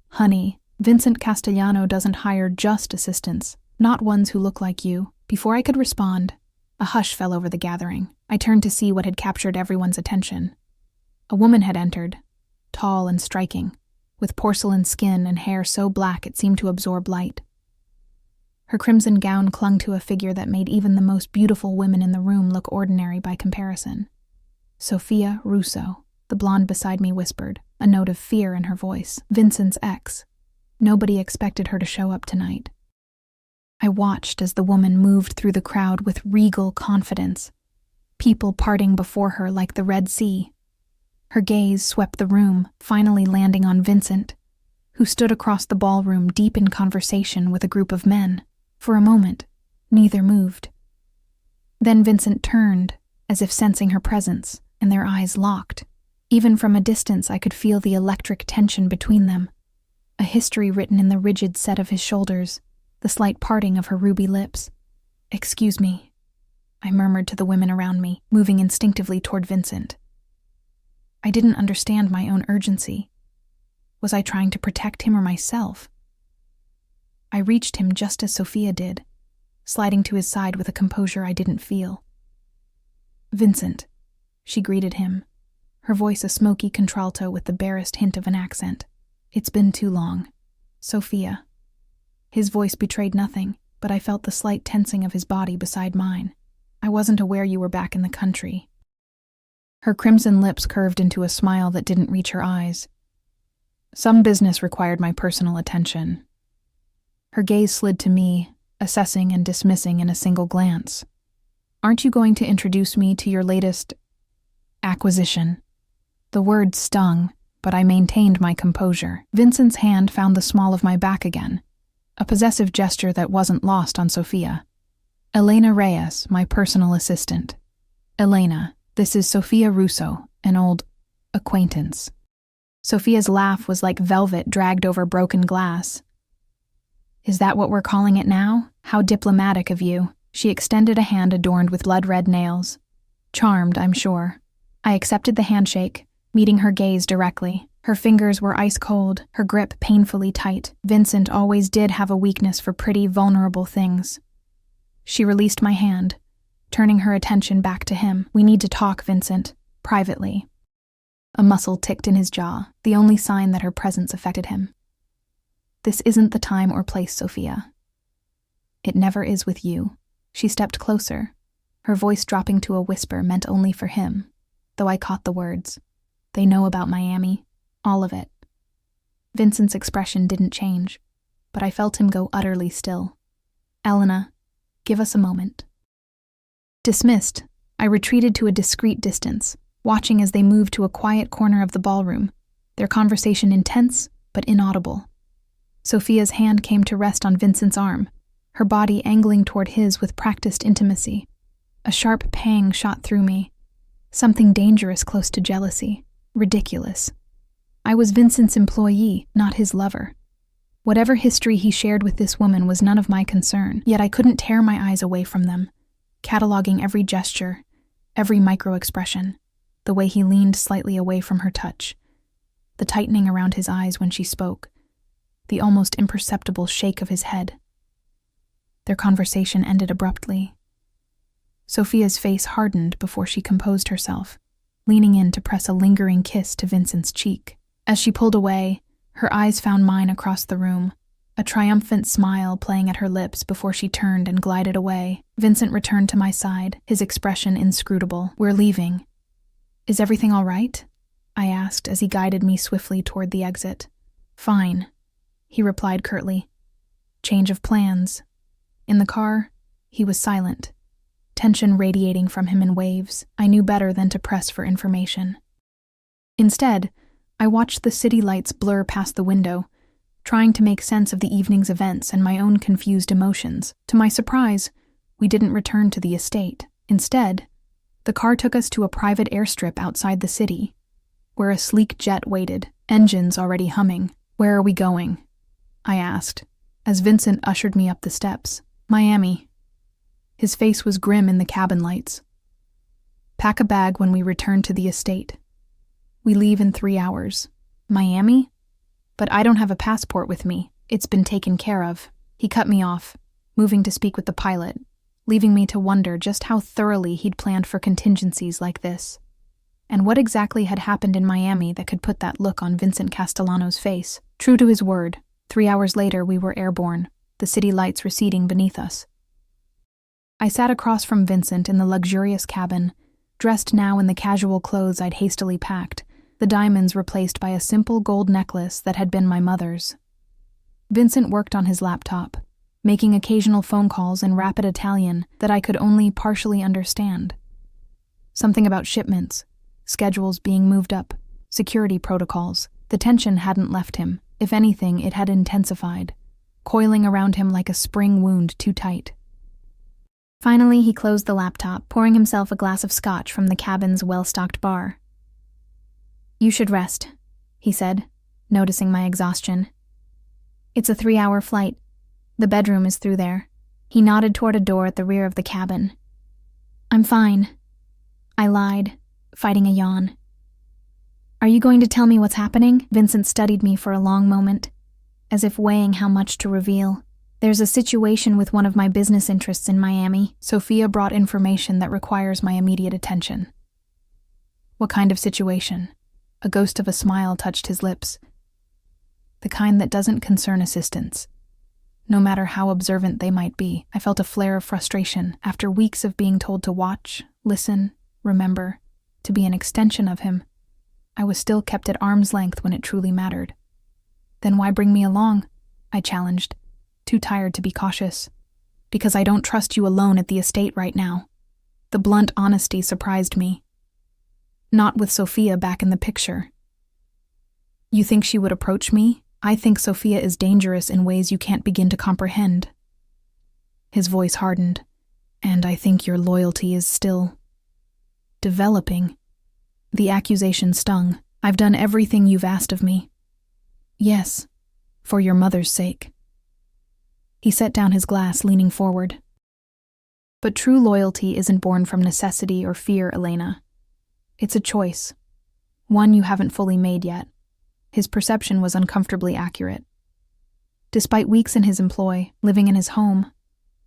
"Honey, Vincent Castellano doesn't hire just assistants, not ones who look like you." Before I could respond, a hush fell over the gathering. I turned to see what had captured everyone's attention. A woman had entered, tall and striking, with porcelain skin and hair so black it seemed to absorb light. Her crimson gown clung to a figure that made even the most beautiful women in the room look ordinary by comparison. "Sophia Russo," the blonde beside me whispered, a note of fear in her voice. "Vincent's ex. Nobody expected her to show up tonight." I watched as the woman moved through the crowd with regal confidence, people parting before her like the Red Sea. Her gaze swept the room, finally landing on Vincent, who stood across the ballroom deep in conversation with a group of men. For a moment, neither moved. Then Vincent turned, as if sensing her presence, and their eyes locked. Even from a distance I could feel the electric tension between them, a history written in the rigid set of his shoulders, the slight parting of her ruby lips. "Excuse me," I murmured to the women around me, moving instinctively toward Vincent. I didn't understand my own urgency. Was I trying to protect him or myself? I reached him just as Sophia did, sliding to his side with a composure I didn't feel. "Vincent," she greeted him, her voice a smoky contralto with the barest hint of an accent. "It's been too long. Sophia." His voice betrayed nothing, but I felt the slight tensing of his body beside mine. "I wasn't aware you were back in the country." Her crimson lips curved into a smile that didn't reach her eyes. "Some business required my personal attention." Her gaze slid to me, assessing and dismissing in a single glance. "Aren't you going to introduce me to your latest acquisition?" The word stung, but I maintained my composure. Vincent's hand found the small of my back again, a possessive gesture that wasn't lost on Sophia. "Elena Reyes, my personal assistant. Elena, this is Sophia Russo, an old acquaintance." Sophia's laugh was like velvet dragged over broken glass. "Is that what we're calling it now? How diplomatic of you." She extended a hand adorned with blood-red nails. Charmed, I'm sure. I accepted the handshake, meeting her gaze directly. Her fingers were ice cold, her grip painfully tight. Vincent always did have a weakness for pretty, vulnerable things. She released my hand, turning her attention back to him. "We need to talk, Vincent, privately." A muscle ticked in his jaw, the only sign that her presence affected him. "This isn't the time or place, Sophia. It never is with you." She stepped closer, her voice dropping to a whisper meant only for him, though I caught the words. "They know about Miami. All of it." Vincent's expression didn't change, but I felt him go utterly still. "Elena, give us a moment." Dismissed, I retreated to a discreet distance, watching as they moved to a quiet corner of the ballroom, their conversation intense but inaudible. Sophia's hand came to rest on Vincent's arm, her body angling toward his with practiced intimacy. A sharp pang shot through me. Something dangerous close to jealousy. Ridiculous. I was Vincent's employee, not his lover. Whatever history he shared with this woman was none of my concern, yet I couldn't tear my eyes away from them, cataloging every gesture, every micro-expression, the way he leaned slightly away from her touch, the tightening around his eyes when she spoke, the almost imperceptible shake of his head. Their conversation ended abruptly. Sophia's face hardened before she composed herself, leaning in to press a lingering kiss to Vincent's cheek. As she pulled away, her eyes found mine across the room, a triumphant smile playing at her lips before she turned and glided away. Vincent returned to my side, his expression inscrutable. "We're leaving." "Is everything all right?" I asked as he guided me swiftly toward the exit. "Fine," he replied curtly. "Change of plans." In the car, he was silent, tension radiating from him in waves. I knew better than to press for information. Instead, I watched the city lights blur past the window, trying to make sense of the evening's events and my own confused emotions. To my surprise, we didn't return to the estate. Instead, the car took us to a private airstrip outside the city, where a sleek jet waited, engines already humming. "Where are we going?" I asked, as Vincent ushered me up the steps. "Miami." His face was grim in the cabin lights. "Pack a bag when we return to the estate. We leave in 3 hours. "Miami? But I don't have a passport with me. It's been taken care of." He cut me off, moving to speak with the pilot, leaving me to wonder just how thoroughly he'd planned for contingencies like this. And what exactly had happened in Miami that could put that look on Vincent Castellano's face? True to his word, 3 hours later we were airborne, the city lights receding beneath us. I sat across from Vincent in the luxurious cabin, dressed now in the casual clothes I'd hastily packed, the diamonds replaced by a simple gold necklace that had been my mother's. Vincent worked on his laptop, making occasional phone calls in rapid Italian that I could only partially understand. Something about shipments, schedules being moved up, security protocols. The tension hadn't left him. If anything, it had intensified, coiling around him like a spring wound too tight. Finally, he closed the laptop, pouring himself a glass of scotch from the cabin's well-stocked bar. "You should rest," he said, noticing my exhaustion. "It's a 3-hour flight. The bedroom is through there." He nodded toward a door at the rear of the cabin. "I'm fine," I lied, fighting a yawn. "Are you going to tell me what's happening?" Vincent studied me for a long moment, as if weighing how much to reveal. "There's a situation with one of my business interests in Miami." Sophia brought information that requires my immediate attention. "What kind of situation?" A ghost of a smile touched his lips. "The kind that doesn't concern assistants. No matter how observant they might be." I felt a flare of frustration after weeks of being told to watch, listen, remember, to be an extension of him. I was still kept at arm's length when it truly mattered. "Then why bring me along?" I challenged, too tired to be cautious. "Because I don't trust you alone at the estate right now." The blunt honesty surprised me. Not with Sophia back in the picture. "You think she would approach me? I think Sophia is dangerous in ways you can't begin to comprehend." His voice hardened. "And I think your loyalty is still developing." The accusation stung. "I've done everything you've asked of me." "Yes, for your mother's sake." He set down his glass, leaning forward. "But true loyalty isn't born from necessity or fear, Elena. It's a choice. One you haven't fully made yet." His perception was uncomfortably accurate. Despite weeks in his employ, living in his home,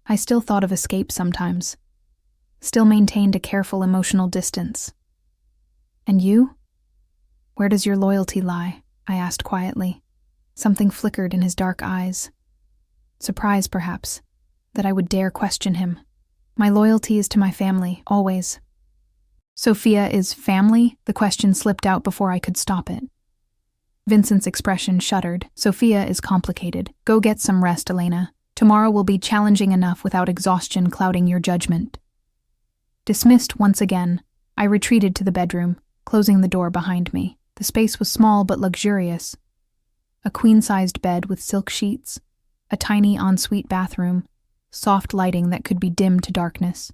I still thought of escape sometimes. Still maintained a careful emotional distance. "And you? Where does your loyalty lie?" I asked quietly. Something flickered in his dark eyes. Surprise, perhaps, that I would dare question him. "My loyalty is to my family, always." "Sophia is family?" The question slipped out before I could stop it. Vincent's expression shuddered. Sophia is complicated. Go get some rest, Elena. Tomorrow will be challenging enough without exhaustion clouding your judgment. Dismissed once again, I retreated to the bedroom, closing the door behind me. The space was small but luxurious. A queen-sized bed with silk sheets, a tiny ensuite bathroom, soft lighting that could be dimmed to darkness.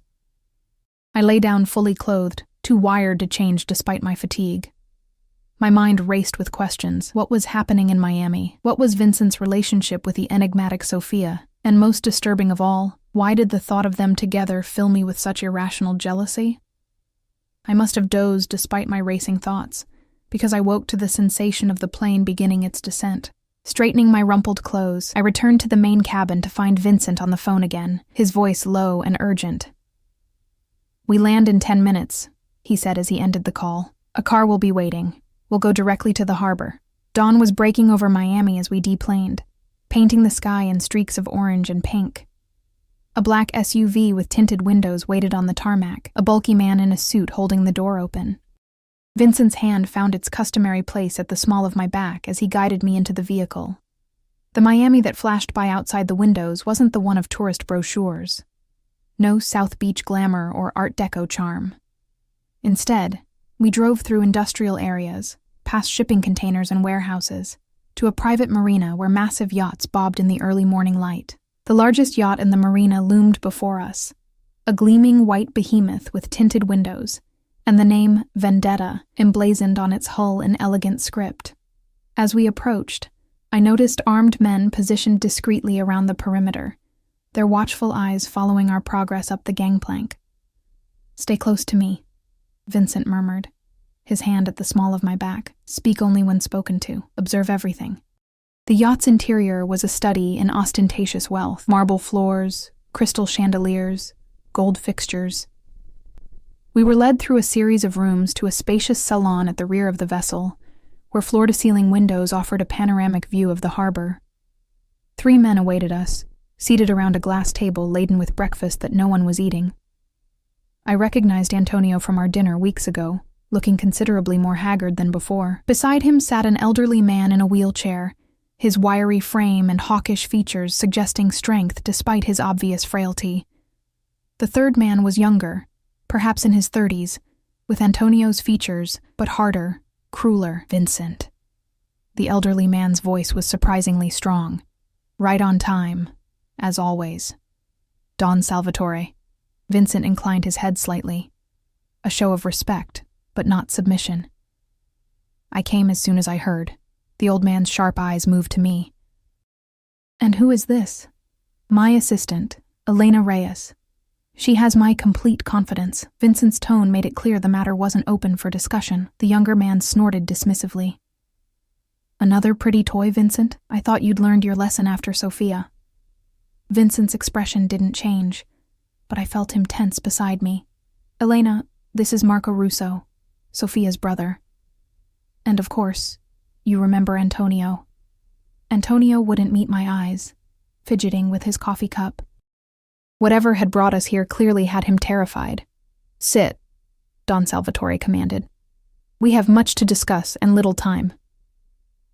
I lay down fully clothed, too wired to change despite my fatigue. My mind raced with questions. What was happening in Miami? What was Vincent's relationship with the enigmatic Sophia? And most disturbing of all, why did the thought of them together fill me with such irrational jealousy? I must have dozed despite my racing thoughts, because I woke to the sensation of the plane beginning its descent. Straightening my rumpled clothes, I returned to the main cabin to find Vincent on the phone again, his voice low and urgent. "We land in 10 minutes, he said as he ended the call. "A car will be waiting. We'll go directly to the harbor." Dawn was breaking over Miami as we deplaned, painting the sky in streaks of orange and pink. A black SUV with tinted windows waited on the tarmac, a bulky man in a suit holding the door open. Vincent's hand found its customary place at the small of my back as he guided me into the vehicle. The Miami that flashed by outside the windows wasn't the one of tourist brochures. No South Beach glamour or Art Deco charm. Instead, we drove through industrial areas, past shipping containers and warehouses, to a private marina where massive yachts bobbed in the early morning light. The largest yacht in the marina loomed before us, a gleaming white behemoth with tinted windows, and the name Vendetta emblazoned on its hull in elegant script. As we approached, I noticed armed men positioned discreetly around the perimeter, their watchful eyes following our progress up the gangplank. "Stay close to me," Vincent murmured, his hand at the small of my back. "Speak only when spoken to. Observe everything." The yacht's interior was a study in ostentatious wealth. Marble floors, crystal chandeliers, gold fixtures. We were led through a series of rooms to a spacious salon at the rear of the vessel, where floor-to-ceiling windows offered a panoramic view of the harbor. 3 men awaited us, seated around a glass table laden with breakfast that no one was eating. I recognized Antonio from our dinner weeks ago, looking considerably more haggard than before. Beside him sat an elderly man in a wheelchair, his wiry frame and hawkish features suggesting strength despite his obvious frailty. The third man was younger, perhaps in his 30s, with Antonio's features, but harder, crueler. "Vincent." The elderly man's voice was surprisingly strong. "Right on time, as always." "Don Salvatore." Vincent inclined his head slightly, a show of respect, but not submission. "I came as soon as I heard." The old man's sharp eyes moved to me. "And who is this?" "My assistant, Elena Reyes. She has my complete confidence." Vincent's tone made it clear the matter wasn't open for discussion. The younger man snorted dismissively. "Another pretty toy, Vincent? I thought you'd learned your lesson after Sophia." Vincent's expression didn't change, but I felt him tense beside me. "Elena, this is Marco Russo, Sophia's brother. And of course, you remember Antonio." Antonio wouldn't meet my eyes, fidgeting with his coffee cup. Whatever had brought us here clearly had him terrified. "Sit," Don Salvatore commanded. "We have much to discuss and little time."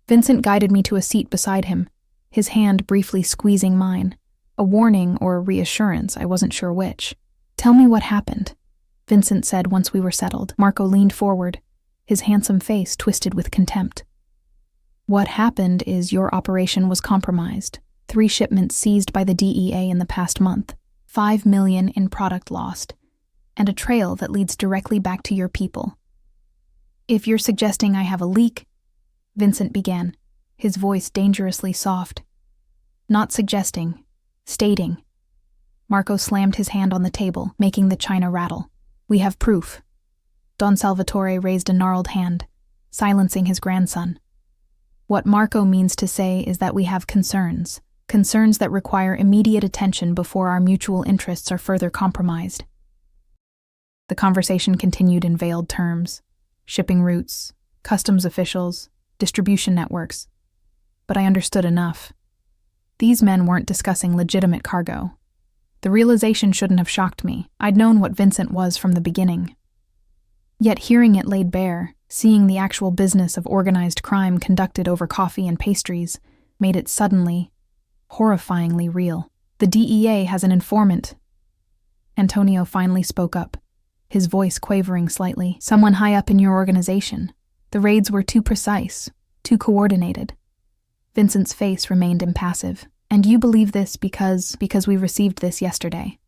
Vincent guided me to a seat beside him, his hand briefly squeezing mine. A warning or reassurance, I wasn't sure which. "Tell me what happened," Vincent said once we were settled. Marco leaned forward, his handsome face twisted with contempt. "What happened is your operation was compromised. 3 shipments seized by the DEA in the past month. 5 million in product lost, and a trail that leads directly back to your people. If you're suggesting I have a leak," Vincent began, his voice dangerously soft. "Not suggesting, stating." Marco slammed his hand on the table, making the china rattle. "We have proof." Don Salvatore raised a gnarled hand, silencing his grandson. "What Marco means to say is that we have concerns that require immediate attention before our mutual interests are further compromised." The conversation continued in veiled terms: shipping routes, customs officials, distribution networks. But I understood enough. These men weren't discussing legitimate cargo. The realization shouldn't have shocked me. I'd known what Vincent was from the beginning. Yet hearing it laid bare, seeing the actual business of organized crime conducted over coffee and pastries, made it suddenly, horrifyingly real. The DEA has an informant. Antonio finally spoke up, his voice quavering slightly. Someone high up in your organization. The raids were too precise, too coordinated. Vincent's face remained impassive. And you believe this because we received this yesterday.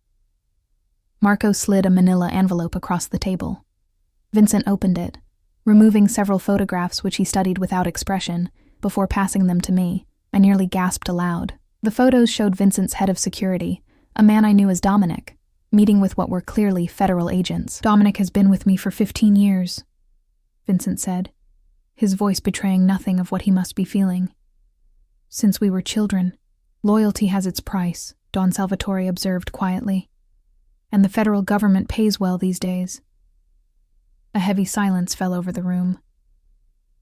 Marco slid a manila envelope across the table. Vincent opened it, removing several photographs which he studied without expression, before passing them to me. I nearly gasped aloud. The photos showed Vincent's head of security, a man I knew as Dominic, meeting with what were clearly federal agents. Dominic has been with me for 15 years, Vincent said, his voice betraying nothing of what he must be feeling. Since we were children. Loyalty has its price, Don Salvatore observed quietly. And the federal government pays well these days. A heavy silence fell over the room.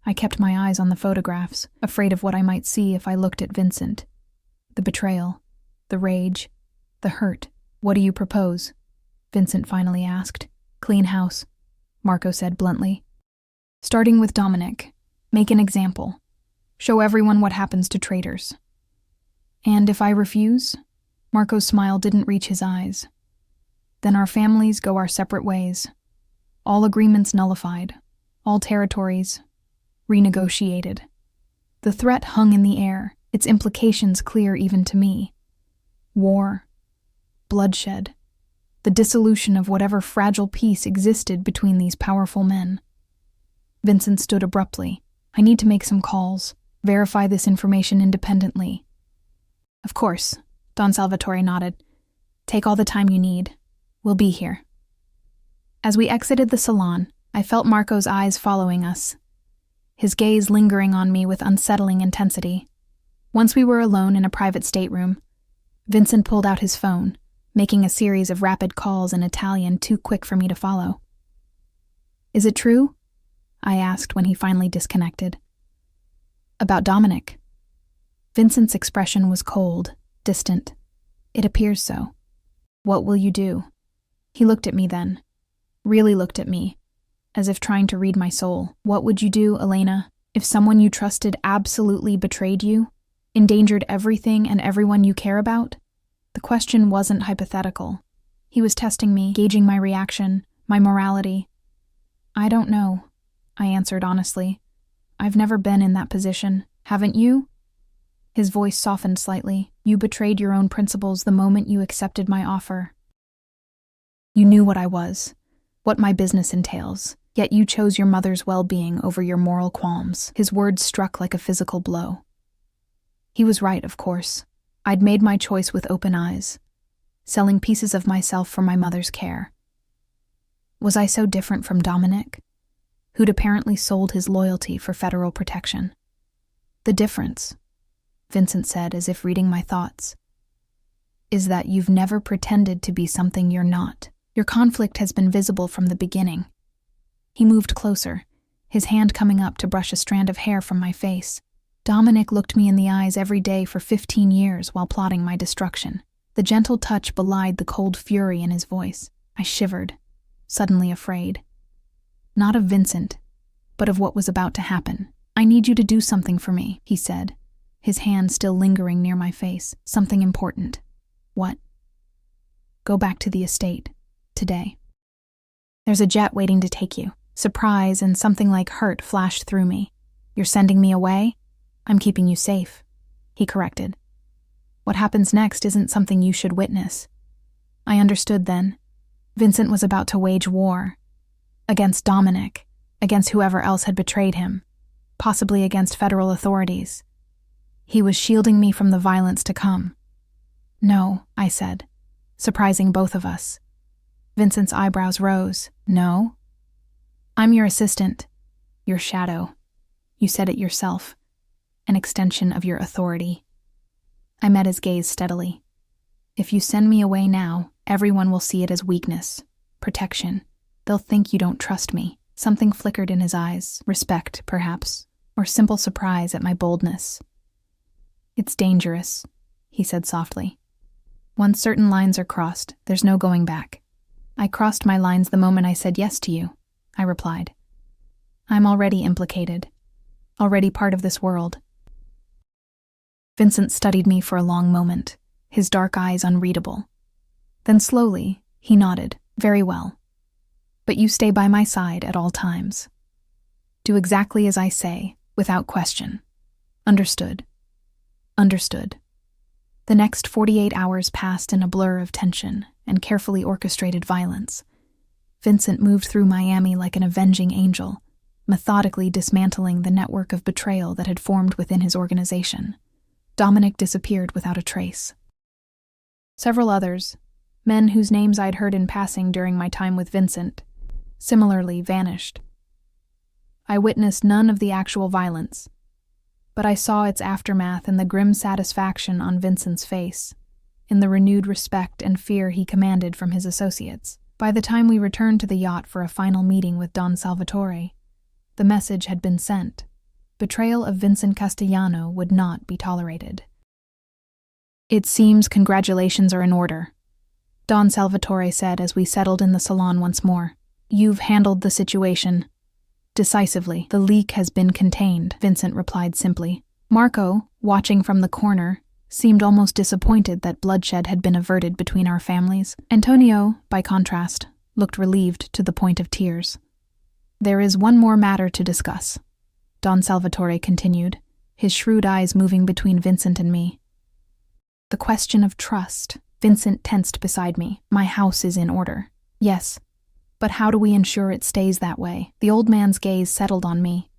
I kept my eyes on the photographs, afraid of what I might see if I looked at Vincent. The betrayal, the rage, the hurt. What do you propose? Vincent finally asked. Clean house, Marco said bluntly. Starting with Dominic, make an example. Show everyone what happens to traitors. And if I refuse? Marco's smile didn't reach his eyes. Then our families go our separate ways. All agreements nullified. All territories renegotiated. The threat hung in the air, its implications clear even to me. War. Bloodshed. The dissolution of whatever fragile peace existed between these powerful men. Vincent stood abruptly. I need to make some calls. Verify this information independently. Of course, Don Salvatore nodded. Take all the time you need. We'll be here. As we exited the salon, I felt Marco's eyes following us, his gaze lingering on me with unsettling intensity. Once we were alone in a private stateroom, Vincent pulled out his phone, making a series of rapid calls in Italian too quick for me to follow. Is it true? I asked when he finally disconnected. About Dominic. Vincent's expression was cold, distant. It appears so. What will you do? He looked at me then. Really looked at me, as if trying to read my soul. What would you do, Elena, if someone you trusted absolutely betrayed you? Endangered everything and everyone you care about? The question wasn't hypothetical. He was testing me, gauging my reaction, my morality. I don't know, I answered honestly. I've never been in that position. Haven't you? His voice softened slightly. You betrayed your own principles the moment you accepted my offer. You knew what I was, what my business entails, yet you chose your mother's well-being over your moral qualms. His words struck like a physical blow. He was right, of course. I'd made my choice with open eyes, selling pieces of myself for my mother's care. Was I so different from Dominic, who'd apparently sold his loyalty for federal protection? The difference, Vincent said as if reading my thoughts, is that you've never pretended to be something you're not. Your conflict has been visible from the beginning. He moved closer, his hand coming up to brush a strand of hair from my face. Dominic looked me in the eyes every day for 15 years while plotting my destruction. The gentle touch belied the cold fury in his voice. I shivered, suddenly afraid. Not of Vincent, but of what was about to happen. I need you to do something for me, he said, his hand still lingering near my face. Something important. What? Go back to the estate. Today. There's a jet waiting to take you. Surprise and something like hurt flashed through me. You're sending me away? I'm keeping you safe, he corrected. What happens next isn't something you should witness. I understood then. Vincent was about to wage war. Against Dominic, against whoever else had betrayed him, possibly against federal authorities. He was shielding me from the violence to come. No, I said, surprising both of us. Vincent's eyebrows rose. No? I'm your assistant, your shadow. You said it yourself. An extension of your authority. I met his gaze steadily. If you send me away now, everyone will see it as weakness, protection. They'll think you don't trust me. Something flickered in his eyes, respect, perhaps, or simple surprise at my boldness. It's dangerous, he said softly. Once certain lines are crossed, there's no going back. I crossed my lines the moment I said yes to you. I replied. I'm already implicated, already part of this world. Vincent studied me for a long moment, his dark eyes unreadable. Then slowly, he nodded. Very well. But you stay by my side at all times. Do exactly as I say, without question. Understood. Understood. The next 48 hours passed in a blur of tension and carefully orchestrated violence. Vincent moved through Miami like an avenging angel, methodically dismantling the network of betrayal that had formed within his organization. Dominic disappeared without a trace. Several others, men whose names I'd heard in passing during my time with Vincent, similarly vanished. I witnessed none of the actual violence, but I saw its aftermath in the grim satisfaction on Vincent's face, in the renewed respect and fear he commanded from his associates. By the time we returned to the yacht for a final meeting with Don Salvatore, the message had been sent. Betrayal of Vincent Castellano would not be tolerated. It seems congratulations are in order, Don Salvatore said as we settled in the salon once more. You've handled the situation decisively. The leak has been contained, Vincent replied simply. Marco, watching from the corner, seemed almost disappointed that bloodshed had been averted between our families. Antonio, by contrast, looked relieved to the point of tears. There is one more matter to discuss, Don Salvatore continued, his shrewd eyes moving between Vincent and me. The question of trust. Vincent tensed beside me. My house is in order. Yes, but how do we ensure it stays that way? The old man's gaze settled on me.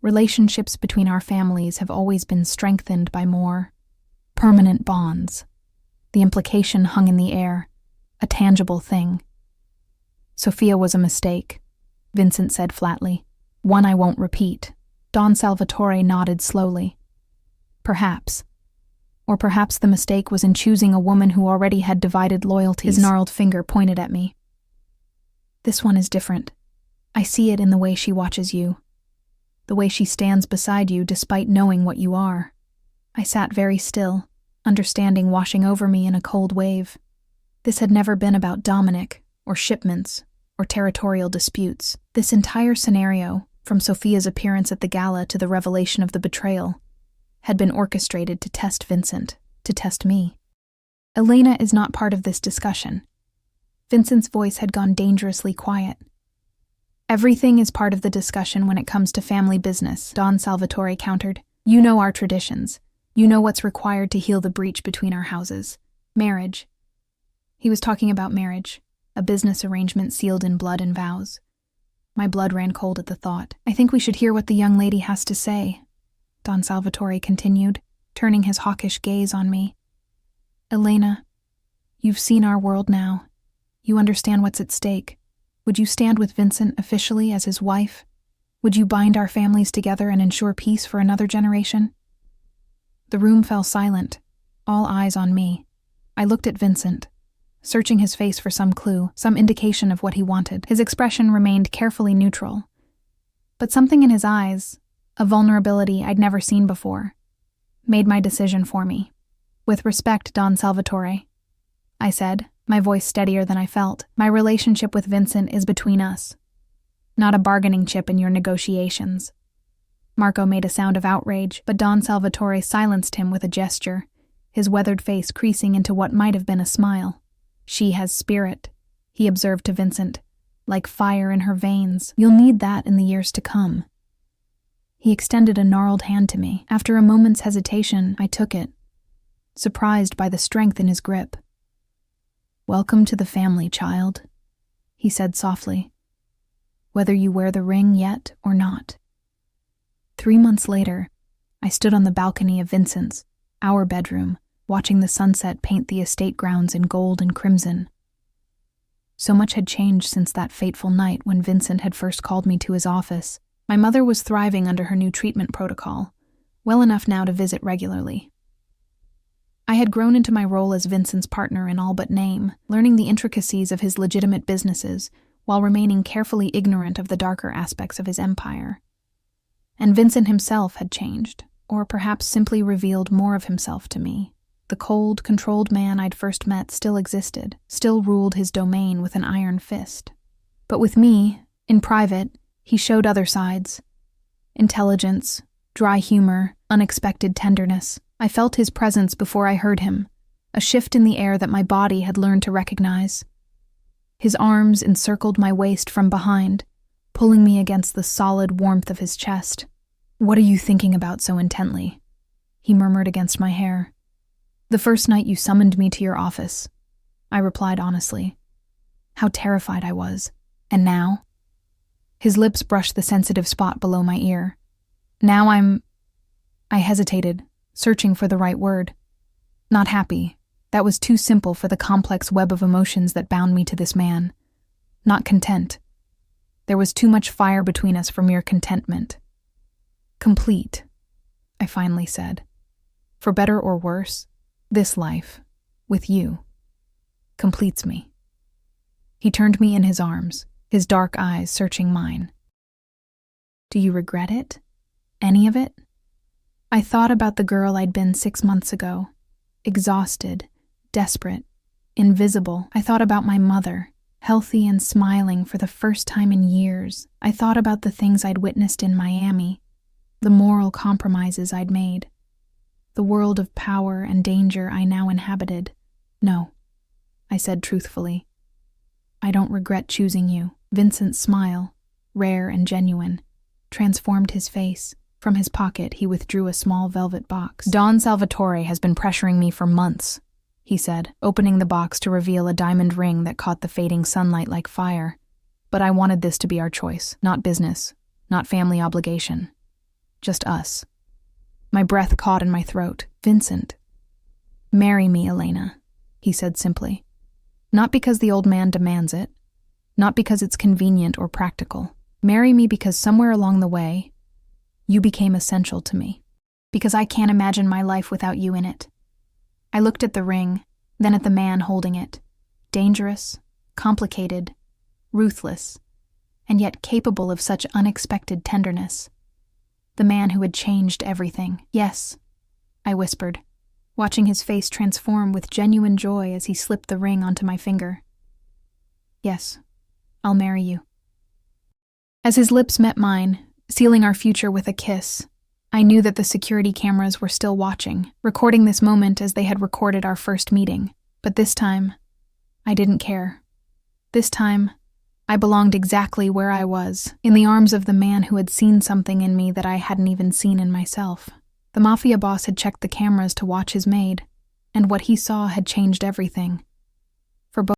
Relationships between our families have always been strengthened by more permanent bonds. The implication hung in the air, a tangible thing. Sophia was a mistake, Vincent said flatly. One I won't repeat. Don Salvatore nodded slowly. Perhaps. Or perhaps the mistake was in choosing a woman who already had divided loyalties. His gnarled finger pointed at me. This one is different. I see it in the way she watches you. The way she stands beside you despite knowing what you are. I sat very still, understanding washing over me in a cold wave. This had never been about Dominic, or shipments, or territorial disputes. This entire scenario, from Sophia's appearance at the gala to the revelation of the betrayal, had been orchestrated to test Vincent, to test me. Elena is not part of this discussion. Vincent's voice had gone dangerously quiet. Everything is part of the discussion when it comes to family business, Don Salvatore countered. You know our traditions. You know what's required to heal the breach between our houses. Marriage. He was talking about marriage, a business arrangement sealed in blood and vows. My blood ran cold at the thought. I think we should hear what the young lady has to say, Don Salvatore continued, turning his hawkish gaze on me. Elena, you've seen our world now. You understand what's at stake. Would you stand with Vincent officially as his wife? Would you bind our families together and ensure peace for another generation? The room fell silent, all eyes on me. I looked at Vincent, searching his face for some clue, some indication of what he wanted. His expression remained carefully neutral. But something in his eyes, a vulnerability I'd never seen before, made my decision for me. With respect, Don Salvatore, I said, my voice steadier than I felt. My relationship with Vincent is between us, not a bargaining chip in your negotiations. Marco made a sound of outrage, but Don Salvatore silenced him with a gesture, his weathered face creasing into what might have been a smile. She has spirit, he observed to Vincent, like fire in her veins. You'll need that in the years to come. He extended a gnarled hand to me. After a moment's hesitation, I took it, surprised by the strength in his grip. Welcome to the family, child, he said softly, whether you wear the ring yet or not. 3 months later, I stood on the balcony of Vincent's, our bedroom, watching the sunset paint the estate grounds in gold and crimson. So much had changed since that fateful night when Vincent had first called me to his office. My mother was thriving under her new treatment protocol, well enough now to visit regularly. I had grown into my role as Vincent's partner in all but name, learning the intricacies of his legitimate businesses while remaining carefully ignorant of the darker aspects of his empire. And Vincent himself had changed, or perhaps simply revealed more of himself to me. The cold, controlled man I'd first met still existed, still ruled his domain with an iron fist. But with me, In private, he showed other sides. Intelligence, dry humor, unexpected tenderness. I felt his presence before I heard him, a shift in the air that my body had learned to recognize. His arms encircled my waist from behind, pulling me against the solid warmth of his chest. "What are you thinking about so intently?" he murmured against my hair. "The first night you summoned me to your office," I replied honestly. How terrified I was. And now? His lips brushed the sensitive spot below my ear. Now I hesitated, searching for the right word. Not happy. That was too simple for the complex web of emotions that bound me to this man. Not content. There was too much fire between us for mere contentment. Complete, I finally said. For better or worse, this life, with you, completes me. He turned me in his arms, his dark eyes searching mine. Do you regret it? Any of it? I thought about the girl I'd been 6 months ago. Exhausted, desperate, invisible. I thought about my mother, healthy and smiling for the first time in years. I thought about the things I'd witnessed in Miami, the moral compromises I'd made, the world of power and danger I now inhabited. No, I said truthfully. I don't regret choosing you. Vincent's smile, rare and genuine, transformed his face. From his pocket, he withdrew a small velvet box. Don Salvatore has been pressuring me for months, he said, opening the box to reveal a diamond ring that caught the fading sunlight like fire. But I wanted this to be our choice, not business, not family obligation. Just us. My breath caught in my throat. Vincent. Marry me, Elena, he said simply. Not because the old man demands it, not because it's convenient or practical. Marry me because somewhere along the way, you became essential to me. Because I can't imagine my life without you in it. I looked at the ring, then at the man holding it. Dangerous, complicated, ruthless, and yet capable of such unexpected tenderness. The man who had changed everything. Yes, I whispered, watching his face transform with genuine joy as he slipped the ring onto my finger. Yes, I'll marry you. As his lips met mine, sealing our future with a kiss, I knew that the security cameras were still watching, recording this moment as they had recorded our first meeting. But this time, I didn't care. This time, I belonged exactly where I was, in the arms of the man who had seen something in me that I hadn't even seen in myself. The Mafia boss had checked the cameras to watch his maid, and what he saw had changed everything.